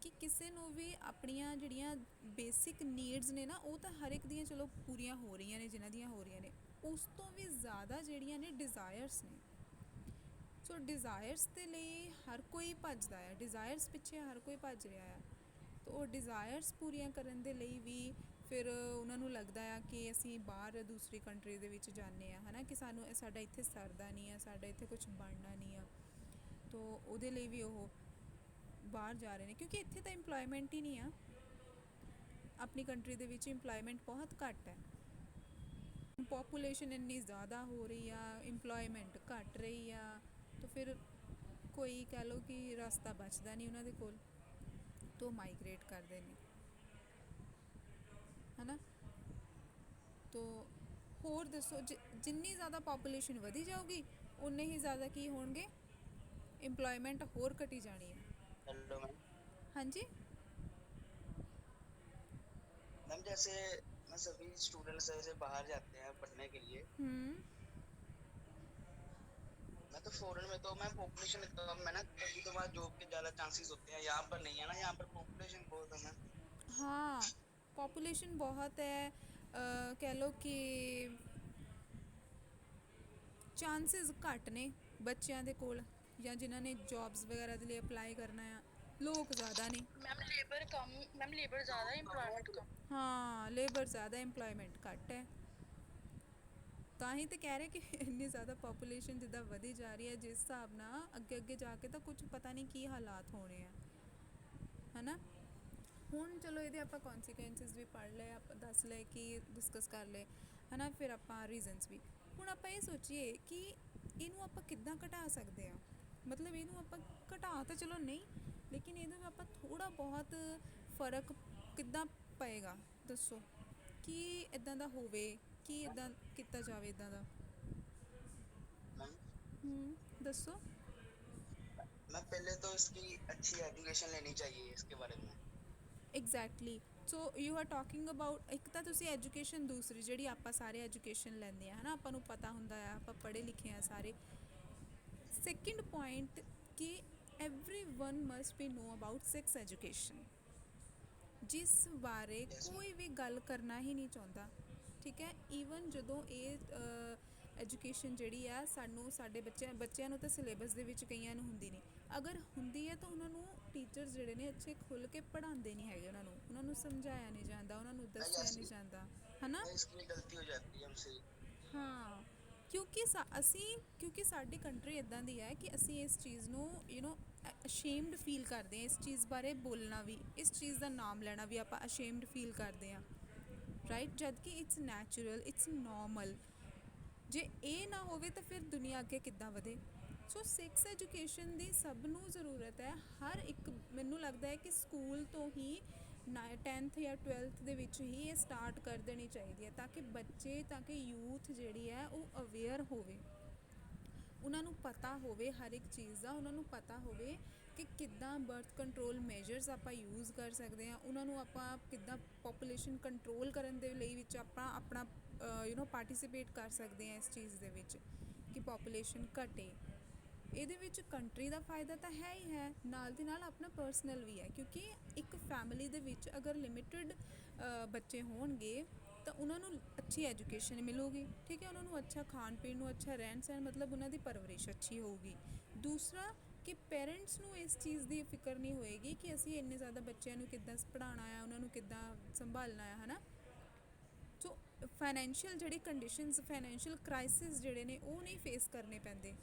ਕਿ ਕਿਸੇ ਨੂੰ ਵੀ ਆਪਣੀਆਂ ਜਿਹੜੀਆਂ ਬੇਸਿਕ ਨੀਡਸ ਨੇ ਨਾ, ਉਹ ਤਾਂ ਹਰ ਇੱਕ ਦੀਆਂ ਚਲੋ ਪੂਰੀਆਂ ਹੋ ਰਹੀਆਂ ਨੇ, ਜਿਨ੍ਹਾਂ ਦੀਆਂ ਹੋ ਰਹੀਆਂ ਨੇ, ਉਸ ਤੋਂ ਵੀ ਜ਼ਿਆਦਾ ਜਿਹੜੀਆਂ ਨੇ ਡਿਜ਼ਾਇਰਸ ਨੇ। ਸੋ ਡਿਜ਼ਾਇਰਸ ਦੇ ਲਈ ਹਰ ਕੋਈ ਭੱਜਦਾ ਹੈ, ਡਿਜ਼ਾਇਰਸ ਪਿੱਛੇ ਹਰ ਕੋਈ ਭੱਜ ਰਿਹਾ ਆ, ਤਾਂ ਉਹ ਡਿਜ਼ਾਇਰਸ ਪੂਰੀਆਂ ਕਰਨ ਦੇ ਲਈ ਵੀ ਫਿਰ ਉਹਨਾਂ ਨੂੰ ਲੱਗਦਾ ਆ ਕਿ ਅਸੀਂ ਬਾਹਰ ਦੂਸਰੀ ਕੰਟਰੀ ਦੇ ਵਿੱਚ ਜਾਂਦੇ ਹਾਂ, ਹੈ ਨਾ, ਕਿ ਸਾਨੂੰ ਸਾਡਾ ਇੱਥੇ ਸਰਦਾ ਨਹੀਂ ਆ, ਸਾਡਾ ਇੱਥੇ ਕੁਛ ਬਣਨਾ ਨਹੀਂ ਆ, ਤਾਂ ਉਹਦੇ ਲਈ ਵੀ ਉਹ ਬਾਹਰ ਜਾ ਰਹੇ ਨੇ, ਕਿਉਂਕਿ ਇੱਥੇ ਤਾਂ ਇੰਪਲੋਇਮੈਂਟ ਹੀ ਨਹੀਂ ਆ। ਆਪਣੀ ਕੰਟਰੀ ਦੇ ਵਿੱਚ ਇੰਪਲੋਇਮੈਂਟ ਬਹੁਤ ਘੱਟ ਹੈ। ਪੋਪੂਲੇਸ਼ਨ ਇੰਨੀ ਜ਼ਿਆਦਾ ਹੋ ਰਹੀ ਆ, ਇੰਪਲੋਇਮੈਂਟ ਘੱਟ ਰਹੀ ਆ, ਤਾਂ ਫਿਰ ਕੋਈ ਕਹਿ ਲਓ ਕਿ ਰਸਤਾ ਬਚਦਾ ਨਹੀਂ ਉਹਨਾਂ ਦੇ ਕੋਲ, ਤੋਂ ਮਾਈਗ੍ਰੇਟ ਕਰਦੇ ਨੇ, ਹੈ ਨਾ। ਤੋ ਹੋਰ ਦੱਸੋ, ਜਿੰਨੀ ਜ਼ਿਆਦਾ ਪੋਪੂਲੇਸ਼ਨ ਵਧੀ ਜਾਊਗੀ ਉਨੇ ਹੀ ਜ਼ਿਆਦਾ ਕੀ ਹੋਣਗੇ, एम्प्लॉयमेंट और कटी जानी है। Hello ma'am. हाँ जी मैम जैसे मैं सभी स्टूडेंट्स जैसे बाहर जाते हैं पढ़ने के लिए, मैं तो फॉरेन में तो मैं पॉपुलेशन कम है ना, तभी तो वहाँ जॉब के ज़्यादा चांसेस होते हैं, यहाँ पर नहीं है ना, यहाँ पर पॉपुलेशन बहुत है मैम। हाँ पॉपुलेशन बहुत है, कह लो कि ਚਾਂਸਸ ਘੱਟ ਨੇ ਬੱਚਿਆਂ ਦੇ ਕੋਲ ਜਾਂ ਜਿਨ੍ਹਾਂ ਨੇ ਜੌਬਸ ਵਗੈਰਾ ਦੇ ਲਈ ਅਪਲਾਈ ਕਰਨਾ ਆ, ਲੋਕ ਜ਼ਿਆਦਾ ਨੇ। मैम लेबर कम, मैम लेबर ज़्यादा एम्प्लॉयमेंट कम। ਹਾਂ ਲੇਬਰ ਜ਼ਿਆਦਾ, ਇੰਪਲੋਇਮੈਂਟ ਘੱਟ ਹੈ। ਤਾਂ ਹੀ ਤਾਂ ਕਹਿ ਰਹੇ ਕਿ ਇੰਨੀ ਜ਼ਿਆਦਾ ਪੋਪੂਲੇਸ਼ਨ ਜਿੱਦਾਂ ਵਧੀ ਜਾ ਰਹੀ ਹੈ, ਜਿਸ ਹਿਸਾਬ ਨਾਲ ਅੱਗੇ ਅੱਗੇ ਜਾ ਕੇ ਤਾਂ ਕੁਝ ਪਤਾ ਨਹੀਂ ਕੀ ਹਾਲਾਤ ਹੋਣੇ ਆ, ਹੈ ਨਾ। ਹੁਣ ਚਲੋ ਇਹਦੇ ਆਪਾਂ ਕੌਨਸੀਕੁਐਂਸਿਸ ਵੀ ਪੜ੍ਹ ਲਏ, ਆਪਾਂ ਦੱਸ ਲਏ ਕਿ ਡਿਸਕਸ ਕਰ ਲਏ, ਹੈ ਨਾ। ਫਿਰ ਆਪਾਂ ਰੀਜ਼ਨਸ ਵੀ, ਹੁਣ ਆਪਾਂ ਇਹ ਸੋਚੀਏ ਕਿ ਇਹਨੂੰ ਆਪਾਂ ਕਿੱਦਾਂ ਘਟਾ ਸਕਦੇ ਹਾਂ। ਮਤਲਬ ਇਹਨੂੰ ਆਪਾਂ ਘਟਾ ਤਾਂ ਚਲੋ ਨਹੀਂ, ਲੇਕਿਨ ਇਹਦੇ ਵਿੱਚ ਆਪਾਂ ਥੋੜ੍ਹਾ ਬਹੁਤ ਫਰਕ ਕਿੱਦਾਂ ਪਏਗਾ, ਦੱਸੋ ਕੀ ਇੱਦਾਂ ਦਾ ਹੋਵੇ, ਕੀ ਇੱਦਾਂ ਕੀਤਾ ਜਾਵੇ ਇੱਦਾਂ ਦਾ। मैम ਦੱਸੋ। मैं पहले तो इसकी अच्छी एजुकेशन लेनी चाहिए इसके बारे में। Exactly, so you are talking about, ਇੱਕ ਤਾਂ ਤੁਸੀਂ ਐਜੂਕੇਸ਼ਨ, ਦੂਸਰੀ ਜਿਹੜੀ ਆਪਾਂ ਸਾਰੇ ਐਜੂਕੇਸ਼ਨ ਲੈਂਦੇ ਆ, ਹੈ ਨਾ, ਆਪਾਂ ਨੂੰ ਪਤਾ ਹੁੰਦਾ ਆ, ਆਪਾਂ ਪੜ੍ਹੇ ਲਿਖੇ ਆ ਸਾਰੇ। ਸੈਕਿੰਡ ਪੁਆਇੰਟ ਕਿ everyone must B know about sex education, ਜਿਸ ਬਾਰੇ ਕੋਈ ਵੀ ਗੱਲ ਕਰਨਾ ਹੀ ਨਹੀਂ ਚਾਹੁੰਦਾ, ਠੀਕ ਹੈ। ਈਵਨ ਜਦੋਂ ਇਹ ਐਜੂਕੇਸ਼ਨ ਜਿਹੜੀ ਆ ਸਾਨੂੰ ਸਾਡੇ ਬੱਚਿਆਂ ਨੂੰ ਤਾਂ ਸਿਲੇਬਸ ਦੇ ਵਿੱਚ ਕਈਆਂ ਨੂੰ ਹੁੰਦੀ ਨਹੀਂ, ਅਗਰ ਹੁੰਦੀ ਹੈ ਤਾਂ ਉਹਨਾਂ ਨੂੰ ਟੀਚਰਸ ਜਿਹੜੇ ਨੇ ਅੱਛੇ ਖੁੱਲ੍ਹ ਕੇ ਪੜ੍ਹਾਉਂਦੇ ਨਹੀਂ ਹੈਗੇ, ਉਹਨਾਂ ਨੂੰ ਸਮਝਾਇਆ ਨਹੀਂ ਜਾਂਦਾ, ਉਹਨਾਂ ਨੂੰ ਦੱਸਿਆ ਨਹੀਂ ਜਾਂਦਾ, ਹੈ ਨਾ। इसकी गलती हो जाती है हमसे। ਹਾਂ ਕਿਉਂਕਿ ਸਾਡੀ ਕੰਟਰੀ ਇੱਦਾਂ ਦੀ ਹੈ ਕਿ ਅਸੀਂ ਇਸ ਚੀਜ਼ ਨੂੰ ਅਸ਼ੇਮਡ ਫੀਲ ਕਰਦੇ ਹਾਂ, ਇਸ ਚੀਜ਼ ਬਾਰੇ ਬੋਲਣਾ ਵੀ, ਇਸ ਚੀਜ਼ ਦਾ ਨਾਮ ਲੈਣਾ ਵੀ ਆਪਾਂ ਅਸ਼ੇਮਡ ਫੀਲ ਕਰਦੇ ਹਾਂ, ਰਾਈਟ। ਜਦ ਕਿ ਇਟਸ ਨੈਚੁਰਲ, ਇਟਸ ਨੋਰਮਲ। ਜੇ ਇਹ ਨਾ ਹੋਵੇ ਤਾਂ ਫਿਰ ਦੁਨੀਆ ਅੱਗੇ ਕਿੱਦਾਂ ਵਧੇ। ਸੋ ਸੈਕਸ ਐਜੂਕੇਸ਼ਨ ਦੀ ਸਭ ਨੂੰ ਜ਼ਰੂਰਤ ਹੈ, ਹਰ ਇੱਕ, ਮੈਨੂੰ ਲੱਗਦਾ ਹੈ ਕਿ ਸਕੂਲ ਤੋਂ ਹੀ 10th ਜਾਂ 12th ਦੇ ਵਿੱਚ ਹੀ ਇਹ ਸਟਾਰਟ ਕਰ ਦੇਣੀ ਚਾਹੀਦੀ ਹੈ, ਤਾਂ ਕਿ ਬੱਚੇ, ਤਾਂ ਕਿ ਯੂਥ ਜਿਹੜੀ ਹੈ ਉਹ ਅਵੇਅਰ ਹੋਵੇ, ਉਹਨਾਂ ਨੂੰ ਪਤਾ ਹੋਵੇ ਹਰ ਇੱਕ ਚੀਜ਼ ਦਾ, ਉਹਨਾਂ ਨੂੰ ਪਤਾ ਹੋਵੇ ਕਿ ਕਿੱਦਾਂ ਬਰਥ ਕੰਟਰੋਲ ਮੇਜਰਸ ਆਪਾਂ ਯੂਜ਼ ਕਰ ਸਕਦੇ ਹਾਂ, ਉਹਨਾਂ ਨੂੰ ਆਪਾਂ ਕਿੱਦਾਂ ਪੋਪੂਲੇਸ਼ਨ ਕੰਟਰੋਲ ਕਰਨ ਦੇ ਲਈ ਵਿੱਚ ਆਪਾਂ ਆਪਣਾ ਪਾਰਟੀਸਿਪੇਟ ਕਰ ਸਕਦੇ ਹਾਂ ਇਸ ਚੀਜ਼ ਦੇ ਵਿੱਚ ਕਿ ਪੋਪੂਲੇਸ਼ਨ ਘਟੇ। ਇਹਦੇ ਵਿੱਚ ਕੰਟਰੀ ਦਾ ਫਾਇਦਾ ਤਾਂ ਹੈ ਹੀ ਹੈ, ਨਾਲ ਦੀ ਨਾਲ ਆਪਣਾ ਪਰਸਨਲ ਵੀ ਹੈ, ਕਿਉਂਕਿ ਇੱਕ ਫੈਮਿਲੀ ਦੇ ਵਿੱਚ ਅਗਰ ਲਿਮਿਟਡ ਬੱਚੇ ਹੋਣਗੇ ਤਾਂ ਉਹਨਾਂ ਨੂੰ ਅੱਛੀ ਐਜੂਕੇਸ਼ਨ ਮਿਲੂਗੀ, ਠੀਕ ਹੈ, ਉਹਨਾਂ ਨੂੰ ਅੱਛਾ ਖਾਣ ਪੀਣ ਨੂੰ, ਅੱਛਾ ਰਹਿਣ ਸਹਿਣ, ਮਤਲਬ ਉਹਨਾਂ ਦੀ ਪਰਵਰਿਸ਼ ਅੱਛੀ ਹੋਊਗੀ। ਦੂਸਰਾ ਕਿ ਪੇਰੈਂਟਸ ਨੂੰ ਇਸ ਚੀਜ਼ ਦੀ ਫਿਕਰ ਨਹੀਂ ਹੋਏਗੀ ਕਿ ਅਸੀਂ ਇੰਨੇ ਜ਼ਿਆਦਾ ਬੱਚਿਆਂ ਨੂੰ ਕਿੱਦਾਂ ਪੜ੍ਹਾਉਣਾ ਆ, ਉਹਨਾਂ ਨੂੰ ਕਿੱਦਾਂ ਸੰਭਾਲਣਾ ਆ, ਹੈ ਨਾ। ਸੋ ਫਾਈਨੈਂਸ਼ੀਅਲ ਜਿਹੜੀ ਕੰਡੀਸ਼ਨਸ, ਫਾਈਨੈਂਸ਼ੀਅਲ ਕ੍ਰਾਈਸਿਸ ਜਿਹੜੇ ਨੇ ਉਹ ਨਹੀਂ ਫੇਸ ਕਰਨੇ ਪੈਂਦੇ।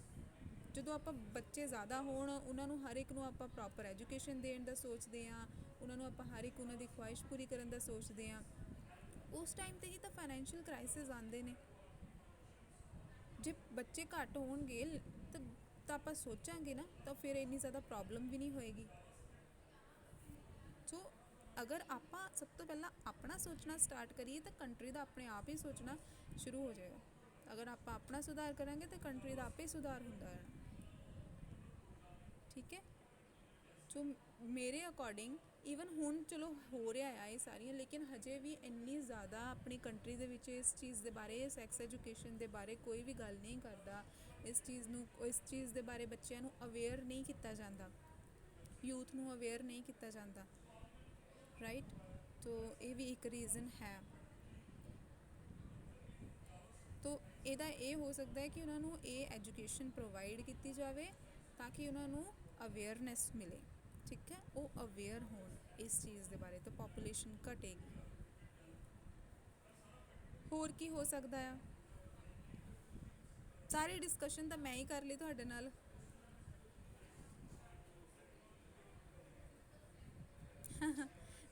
ਜਦੋਂ ਆਪਾਂ ਬੱਚੇ ਜ਼ਿਆਦਾ ਹੋਣ, ਉਹਨਾਂ ਨੂੰ ਹਰ ਇੱਕ ਨੂੰ ਆਪਾਂ ਪ੍ਰੋਪਰ ਐਜੂਕੇਸ਼ਨ ਦੇਣ ਦਾ ਸੋਚਦੇ ਹਾਂ, ਉਹਨਾਂ ਨੂੰ ਆਪਾਂ ਹਰ ਇੱਕ ਉਹਨਾਂ ਦੀ ਖੁਆਇਸ਼ ਪੂਰੀ ਕਰਨ ਦਾ ਸੋਚਦੇ ਹਾਂ, ਉਸ ਟਾਈਮ 'ਤੇ ਹੀ ਤਾਂ ਫਾਈਨੈਂਸ਼ੀਅਲ ਕ੍ਰਾਈਸਿਸ ਆਉਂਦੇ ਨੇ। ਜੇ ਬੱਚੇ ਘੱਟ ਹੋਣਗੇ ਤਾਂ ਆਪਾਂ ਸੋਚਾਂਗੇ ਨਾ, ਤਾਂ ਫਿਰ ਇੰਨੀ ਜ਼ਿਆਦਾ ਪ੍ਰੋਬਲਮ ਵੀ ਨਹੀਂ ਹੋਏਗੀ। ਸੋ ਅਗਰ ਆਪਾਂ ਸਭ ਤੋਂ ਪਹਿਲਾਂ ਆਪਣਾ ਸੋਚਣਾ ਸਟਾਰਟ ਕਰੀਏ ਤਾਂ ਕੰਟਰੀ ਦਾ ਆਪਣੇ ਆਪ ਹੀ ਸੋਚਣਾ ਸ਼ੁਰੂ ਹੋ ਜਾਏਗਾ। ਅਗਰ ਆਪਾਂ ਆਪਣਾ ਸੁਧਾਰ ਕਰਾਂਗੇ ਤਾਂ ਕੰਟਰੀ ਦਾ ਆਪੇ ਸੁਧਾਰ ਹੁੰਦਾ ਹੈ, ਠੀਕ ਹੈ। ਸੋ ਮੇਰੇ ਅਕੋਰਡਿੰਗ ਈਵਨ ਹੁਣ ਚਲੋ ਹੋ ਰਿਹਾ ਆ ਇਹ ਸਾਰੀਆਂ, ਲੇਕਿਨ ਹਜੇ ਵੀ ਇੰਨੀ ਜ਼ਿਆਦਾ ਆਪਣੀ ਕੰਟਰੀ ਦੇ ਵਿੱਚ ਇਸ ਚੀਜ਼ ਦੇ ਬਾਰੇ, ਸੈਕਸ ਐਜੂਕੇਸ਼ਨ ਦੇ ਬਾਰੇ ਕੋਈ ਵੀ ਗੱਲ ਨਹੀਂ ਕਰਦਾ। ਇਸ ਚੀਜ਼ ਦੇ ਬਾਰੇ ਬੱਚਿਆਂ ਨੂੰ ਅਵੇਅਰ ਨਹੀਂ ਕੀਤਾ ਜਾਂਦਾ, ਯੂਥ ਨੂੰ ਅਵੇਅਰ ਨਹੀਂ ਕੀਤਾ ਜਾਂਦਾ, ਰਾਈਟ। ਤੋ ਇਹ ਵੀ ਇੱਕ ਰੀਜ਼ਨ ਹੈ। ਤੋ ਇਹਦਾ ਇਹ ਹੋ ਸਕਦਾ ਹੈ ਕਿ ਉਹਨਾਂ ਨੂੰ ਇਹ ਐਜੂਕੇਸ਼ਨ ਪ੍ਰੋਵਾਈਡ ਕੀਤੀ ਜਾਵੇ ਤਾਂ ਕਿ ਉਹਨਾਂ ਨੂੰ ਅਵੇਅਰਨੈਸ ਮਿਲੇ, ਠੀਕ ਹੈ, ਉਹ ਅਵੇਅਰ ਹੋਣ ਇਸ ਚੀਜ਼ ਦੇ ਬਾਰੇ, ਤਾਂ ਪੋਪੂਲੇਸ਼ਨ ਘਟੇਗੀ। ਹੋਰ ਕੀ ਹੋ ਸਕਦਾ ਆ। ਸਾਰੀ ਡਿਸਕਸ਼ਨ ਤਾਂ ਮੈਂ ਹੀ ਕਰ ਲਈ ਤੁਹਾਡੇ ਨਾਲ।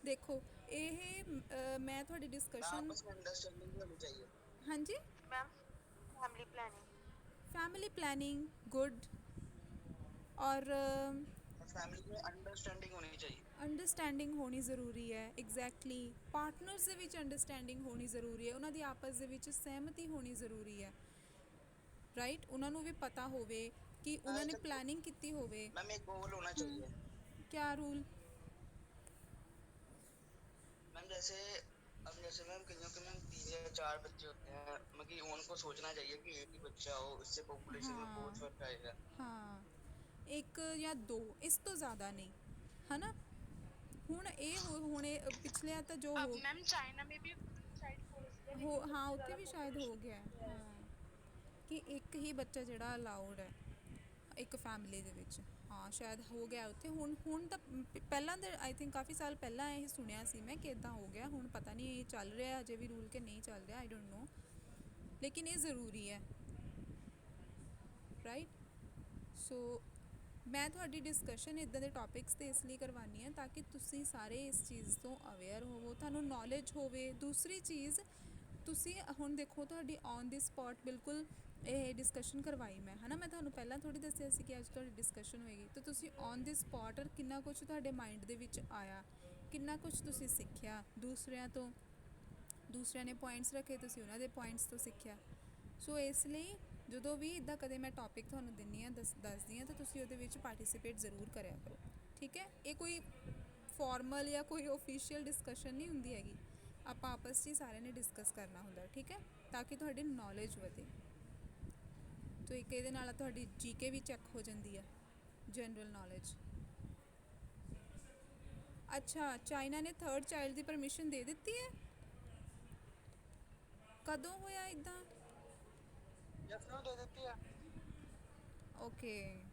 देखो ਇਹ ਮੈਂ ਤੁਹਾਡੀ मैं डिस्कशन आपस में अंडरस्टैंडिंग भी होनी चाहिए। ਹਾਂਜੀ ma'am family planning. Family planning good और फैमिली में अंडरस्टैंडिंग होनी चाहिए। ਅੰਡਰਸਟੈਂਡਿੰਗ ਹੋਣੀ ਜ਼ਰੂਰੀ ਹੈ ਐਗਜ਼ੈਕਟਲੀ ਪਾਰਟਨਰਸ ਦੇ ਵਿੱਚ ਅੰਡਰਸਟੈਂਡਿੰਗ ਹੋਣੀ ਜ਼ਰੂਰੀ ਹੈ ਉਹਨਾਂ ਦੀ ਆਪਸ ਦੇ ਵਿੱਚ ਸਹਿਮਤੀ ਹੋਣੀ ਜ਼ਰੂਰੀ ਹੈ ਰਾਈਟ ਉਹਨਾਂ ਨੂੰ ਵੀ ਪਤਾ ਹੋਵੇ ਕਿ ਉਹਨਾਂ ਨੇ ਪਲੈਨਿੰਗ ਕੀਤੀ ਹੋਵੇ मैम एक गोल होना चाहिए। ਕਿਆ रूल मैम जैसे अब जैसे मैम कईयों के मैम 3 या 4 बच्चे होते हैं, मतलब उनको सोचना चाहिए कि एक ही बच्चा हो, इससे पॉपुलेशन में बहुत फर्क आएगा। ਹਾਂ ਇੱਕ ਜਾਂ ਦੋ ਇਸ ਤੋਂ ਜ਼ਿਆਦਾ ਨਹੀਂ ਹਨਾ ਹੁਣ ਇਹ ਹੁਣ ਇਹ ਪਿਛਲੇ ਤਾਂ ਜੋ अब ਹੋ मैम चाइना में भी चाइल्ड पॉलिसी है ਹੋ लेकिन ਹਾਂ सबसे ਉੱਥੇ ज़्यादा ਵੀ ਸ਼ਾयਦ ਹੋ ਗਿਆ ਹੈ population ਹਾਂ ਕਿ ਇੱਕ ਹੀ ਬੱਚਾ ਜਿਹੜਾ ਅਲਾਉਡ ਹੈ ਇੱਕ ਫੈਮਿਲੀ ਦੇ ਵਿੱਚ ਹਾਂ ਸ਼ਾਇਦ ਹੋ ਗਿਆ ਉੱਥੇ ਹੁਣ ਤਾਂ ਪਹਿਲਾਂ ਤਾਂ ਆਈ ਥਿੰਕ ਕਾਫੀ ਸਾਲ ਪਹਿਲਾਂ ਇਹ ਸੁਣਿਆ ਸੀ ਮੈਂ ਕਿ ਇੱਦਾਂ ਹੋ ਗਿਆ ਹੁਣ ਪਤਾ ਨਹੀਂ ਇਹ ਚੱਲ ਰਿਹਾ ਅਜੇ ਵੀ ਰੂਲ ਕਿ ਨਹੀਂ ਚੱਲ ਰਿਹਾ ਆਈ ਡੋਂਟ ਨੋ ਲੇਕਿਨ ਇਹ ਜ਼ਰੂਰੀ ਹੈ ਰਾਈਟ ਸੋ ਮੈਂ ਤੁਹਾਡੀ ਡਿਸਕਸ਼ਨ ਇੱਦਾਂ ਦੇ ਟੌਪਿਕਸ 'ਤੇ ਇਸ ਲਈ ਕਰਵਾਉਣੀ ਹੈ ਤਾਂ ਕਿ ਤੁਸੀਂ ਸਾਰੇ ਇਸ ਚੀਜ਼ ਤੋਂ ਅਵੇਅਰ ਹੋਵੋ ਤੁਹਾਨੂੰ ਨੌਲੇਜ ਹੋਵੇ ਦੂਸਰੀ ਚੀਜ਼ ਤੁਸੀਂ ਹੁਣ ਦੇਖੋ ਤੁਹਾਡੀ ਔਨ ਦੀ ਸਪੌਟ ਬਿਲਕੁਲ ਇਹ ਡਿਸਕਸ਼ਨ ਕਰਵਾਈ ਮੈਂ ਹੈ ਨਾ ਮੈਂ ਤੁਹਾਨੂੰ ਪਹਿਲਾਂ ਥੋੜੀ ਦੱਸਿਆ ਸੀ ਕਿ ਅੱਜ ਤੁਹਾਡੀ ਡਿਸਕਸ਼ਨ ਹੋਏਗੀ ਤਾਂ ਤੁਸੀਂ ਔਨ ਦੀ ਸਪੌਟ ਕਿੰਨਾ ਕੁਝ ਤੁਹਾਡੇ ਮਾਈਂਡ ਦੇ ਵਿੱਚ ਆਇਆ ਕਿੰਨਾ ਕੁਝ ਤੁਸੀਂ ਸਿੱਖਿਆ ਦੂਸਰਿਆਂ ਨੇ ਪੁਆਇੰਟਸ ਰੱਖੇ ਤੁਸੀਂ ਉਹਨਾਂ ਦੇ ਪੁਆਇੰਟਸ ਤੋਂ ਸਿੱਖਿਆ ਸੋ ਇਸ ਲਈ ਜਦੋਂ ਵੀ ਇੱਦਾਂ ਕਦੇ ਮੈਂ ਟੌਪਿਕ ਤੁਹਾਨੂੰ ਦਿੰਦੀ ਹਾਂ ਦੱਸਦੀ ਹਾਂ ਤਾਂ ਤੁਸੀਂ ਉਹਦੇ ਵਿੱਚ ਪਾਰਟਿਸਿਪੇਟ ਜ਼ਰੂਰ ਕਰਿਆ ਕਰੋ ਠੀਕ ਹੈ ਇਹ ਕੋਈ ਫਾਰਮਲ ਜਾਂ ਕੋਈ ਓਫੀਸ਼ੀਅਲ ਡਿਸਕਸ਼ਨ ਨਹੀਂ ਹੁੰਦੀ ਹੈਗੀ ਆਪਾਂ ਆਪਸ 'ਚ ਹੀ ਸਾਰਿਆਂ ਨੇ ਡਿਸਕਸ ਕਰਨਾ ਹੁੰਦਾ ਠੀਕ ਹੈ ਤਾਂ ਕਿ ਤੁਹਾਡੀ ਨੌਲੇਜ ਵਧੇ ਤੋ ਇੱਕ ਇਹਦੇ ਨਾਲ ਤੁਹਾਡੀ ਜੀਕੇ ਵੀ ਚੈੱਕ ਹੋ ਜਾਂਦੀ ਹੈ ਜਨਰਲ ਨੌਲੇਜ ਅੱਛਾ ਚਾਈਨਾ ਨੇ 3rd ਚਾਈਲਡ ਦੀ ਪਰਮਿਸ਼ਨ ਦੇ ਦਿੱਤੀ ਹੈ ਕਦੋਂ ਹੋਇਆ ਇੱਦਾਂ यस मैम दे देती है। ਓਕੇ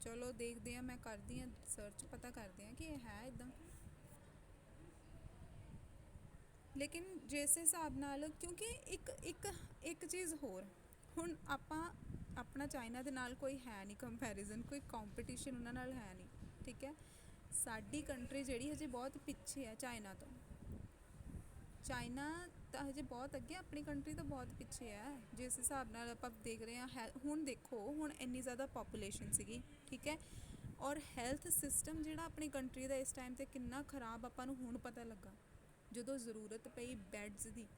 ਚਲੋ ਦੇਖਦੇ ਹਾਂ ਮੈਂ ਕਰਦੀ ਹਾਂ ਸਰਚ ਪਤਾ ਕਰਦੇ ਹਾਂ ਕਿ ਇਹ ਹੈ ਇੱਦਾਂ ਲੇਕਿਨ ਜਿਸ ਹਿਸਾਬ ਨਾਲ ਕਿਉਂਕਿ ਇੱਕ ਚੀਜ਼ ਹੋਰ ਹੁਣ ਆਪਾਂ ਆਪਣਾ ਚਾਈਨਾ ਦੇ ਨਾਲ ਕੋਈ ਹੈ ਨਹੀਂ ਕੰਪੈਰੀਜ਼ਨ ਕੋਈ ਕੰਪੀਟੀਸ਼ਨ ਉਹਨਾਂ ਨਾਲ ਹੈ ਨਹੀਂ ਠੀਕ ਹੈ ਸਾਡੀ ਕੰਟਰੀ ਜਿਹੜੀ ਹਜੇ ਬਹੁਤ ਪਿੱਛੇ ਹੈ ਚਾਈਨਾ ਤੋਂ ਚਾਈਨਾ ਤਾਂ ਹਜੇ ਬਹੁਤ ਅੱਗੇ ਆਪਣੀ ਕੰਟਰੀ ਤਾਂ ਬਹੁਤ ਪਿੱਛੇ ਹੈ ਜਿਸ ਹਿਸਾਬ ਨਾਲ ਆਪਾਂ ਦੇਖ ਰਹੇ ਹਾਂ ਹੁਣ ਦੇਖੋ ਹੁਣ ਇੰਨੀ ਜ਼ਿਆਦਾ ਪਾਪੂਲੇਸ਼ਨ ਸੀਗੀ ਠੀਕ ਹੈ ਔਰ ਹੈਲਥ ਸਿਸਟਮ ਜਿਹੜਾ ਆਪਣੀ ਕੰਟਰੀ ਦਾ ਇਸ ਟਾਈਮ 'ਤੇ ਕਿੰਨਾ ਖਰਾਬ ਆਪਾਂ ਨੂੰ ਹੁਣ ਪਤਾ ਲੱਗਾ ਜਦੋਂ ਜ਼ਰੂਰਤ ਪਈ ਬੈੱਡਸ ਦੀ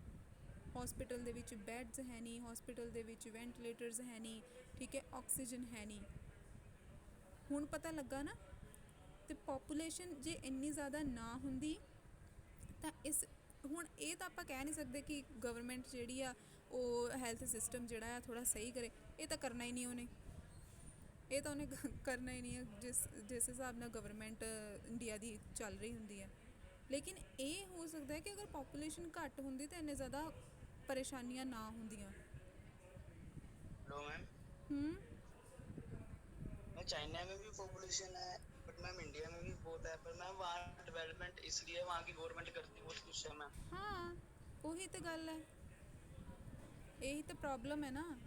ਹੌਸਪੀਟਲ ਦੇ ਵਿੱਚ ਬੈੱਡਸ ਹੈ ਨਹੀਂ ਹੌਸਪੀਟਲ ਦੇ ਵਿੱਚ ਵੈਂਟੀਲੇਟਰਸ ਹੈ ਨਹੀਂ ਠੀਕ ਹੈ ਆਕਸੀਜਨ ਹੈ ਨਹੀਂ ਹੁਣ ਪਤਾ ਲੱਗਾ ਨਾ ਅਤੇ ਪਾਪੂਲੇਸ਼ਨ ਜੇ ਇੰਨੀ ਜ਼ਿਆਦਾ ਨਾ ਹੁੰਦੀ ਤਾਂ ਇਸ ਹੁਣ ਇਹ ਤਾਂ ਆਪਾਂ ਕਹਿ ਨਹੀਂ ਸਕਦੇ ਕਿ ਗਵਰਨਮੈਂਟ ਜਿਹੜੀ ਆ ਉਹ ਹੈਲਥ ਸਿਸਟਮ ਜਿਹੜਾ ਆ ਥੋੜ੍ਹਾ ਸਹੀ ਕਰੇ ਇਹ ਤਾਂ ਕਰਨਾ ਹੀ ਨਹੀਂ ਉਹਨੇ ਇਹ ਤਾਂ ਉਹਨੇ ਕਰਨਾ ਹੀ ਨਹੀਂ ਹੈ ਜਿਸ ਹਿਸਾਬ ਨਾਲ ਗਵਰਨਮੈਂਟ ਇੰਡੀਆ ਦੀ ਚੱਲ ਰਹੀ ਹੁੰਦੀ ਹੈ ਲੇਕਿਨ ਇਹ ਹੋ ਸਕਦਾ ਹੈ ਕਿ ਅਗਰ ਪਾਪੂਲੇਸ਼ਨ ਘੱਟ ਹੁੰਦੀ ਤਾਂ ਇੰਨੇ ਜ਼ਿਆਦਾ ਪਰੇਸ਼ਾਨੀਆਂ ਨਾ ਹੁੰਦੀਆਂ हेलो मैम। ਹੂੰ मैं चाइना में भी पॉपुलेशन है, बट मैम इंडिया में भी बहुत है, पर मैम वहाँ डेवलपमेंट इसलिए वहाँ की गवर्नमेंट करती बहुत कुछ है मैम। ਹਾਂ ਉਹੀ ਤਾਂ ਗੱਲ ਹੈ ਇਹੀ ਤਾਂ ਪ੍ਰੋਬਲਮ ਹੈ ਨਾ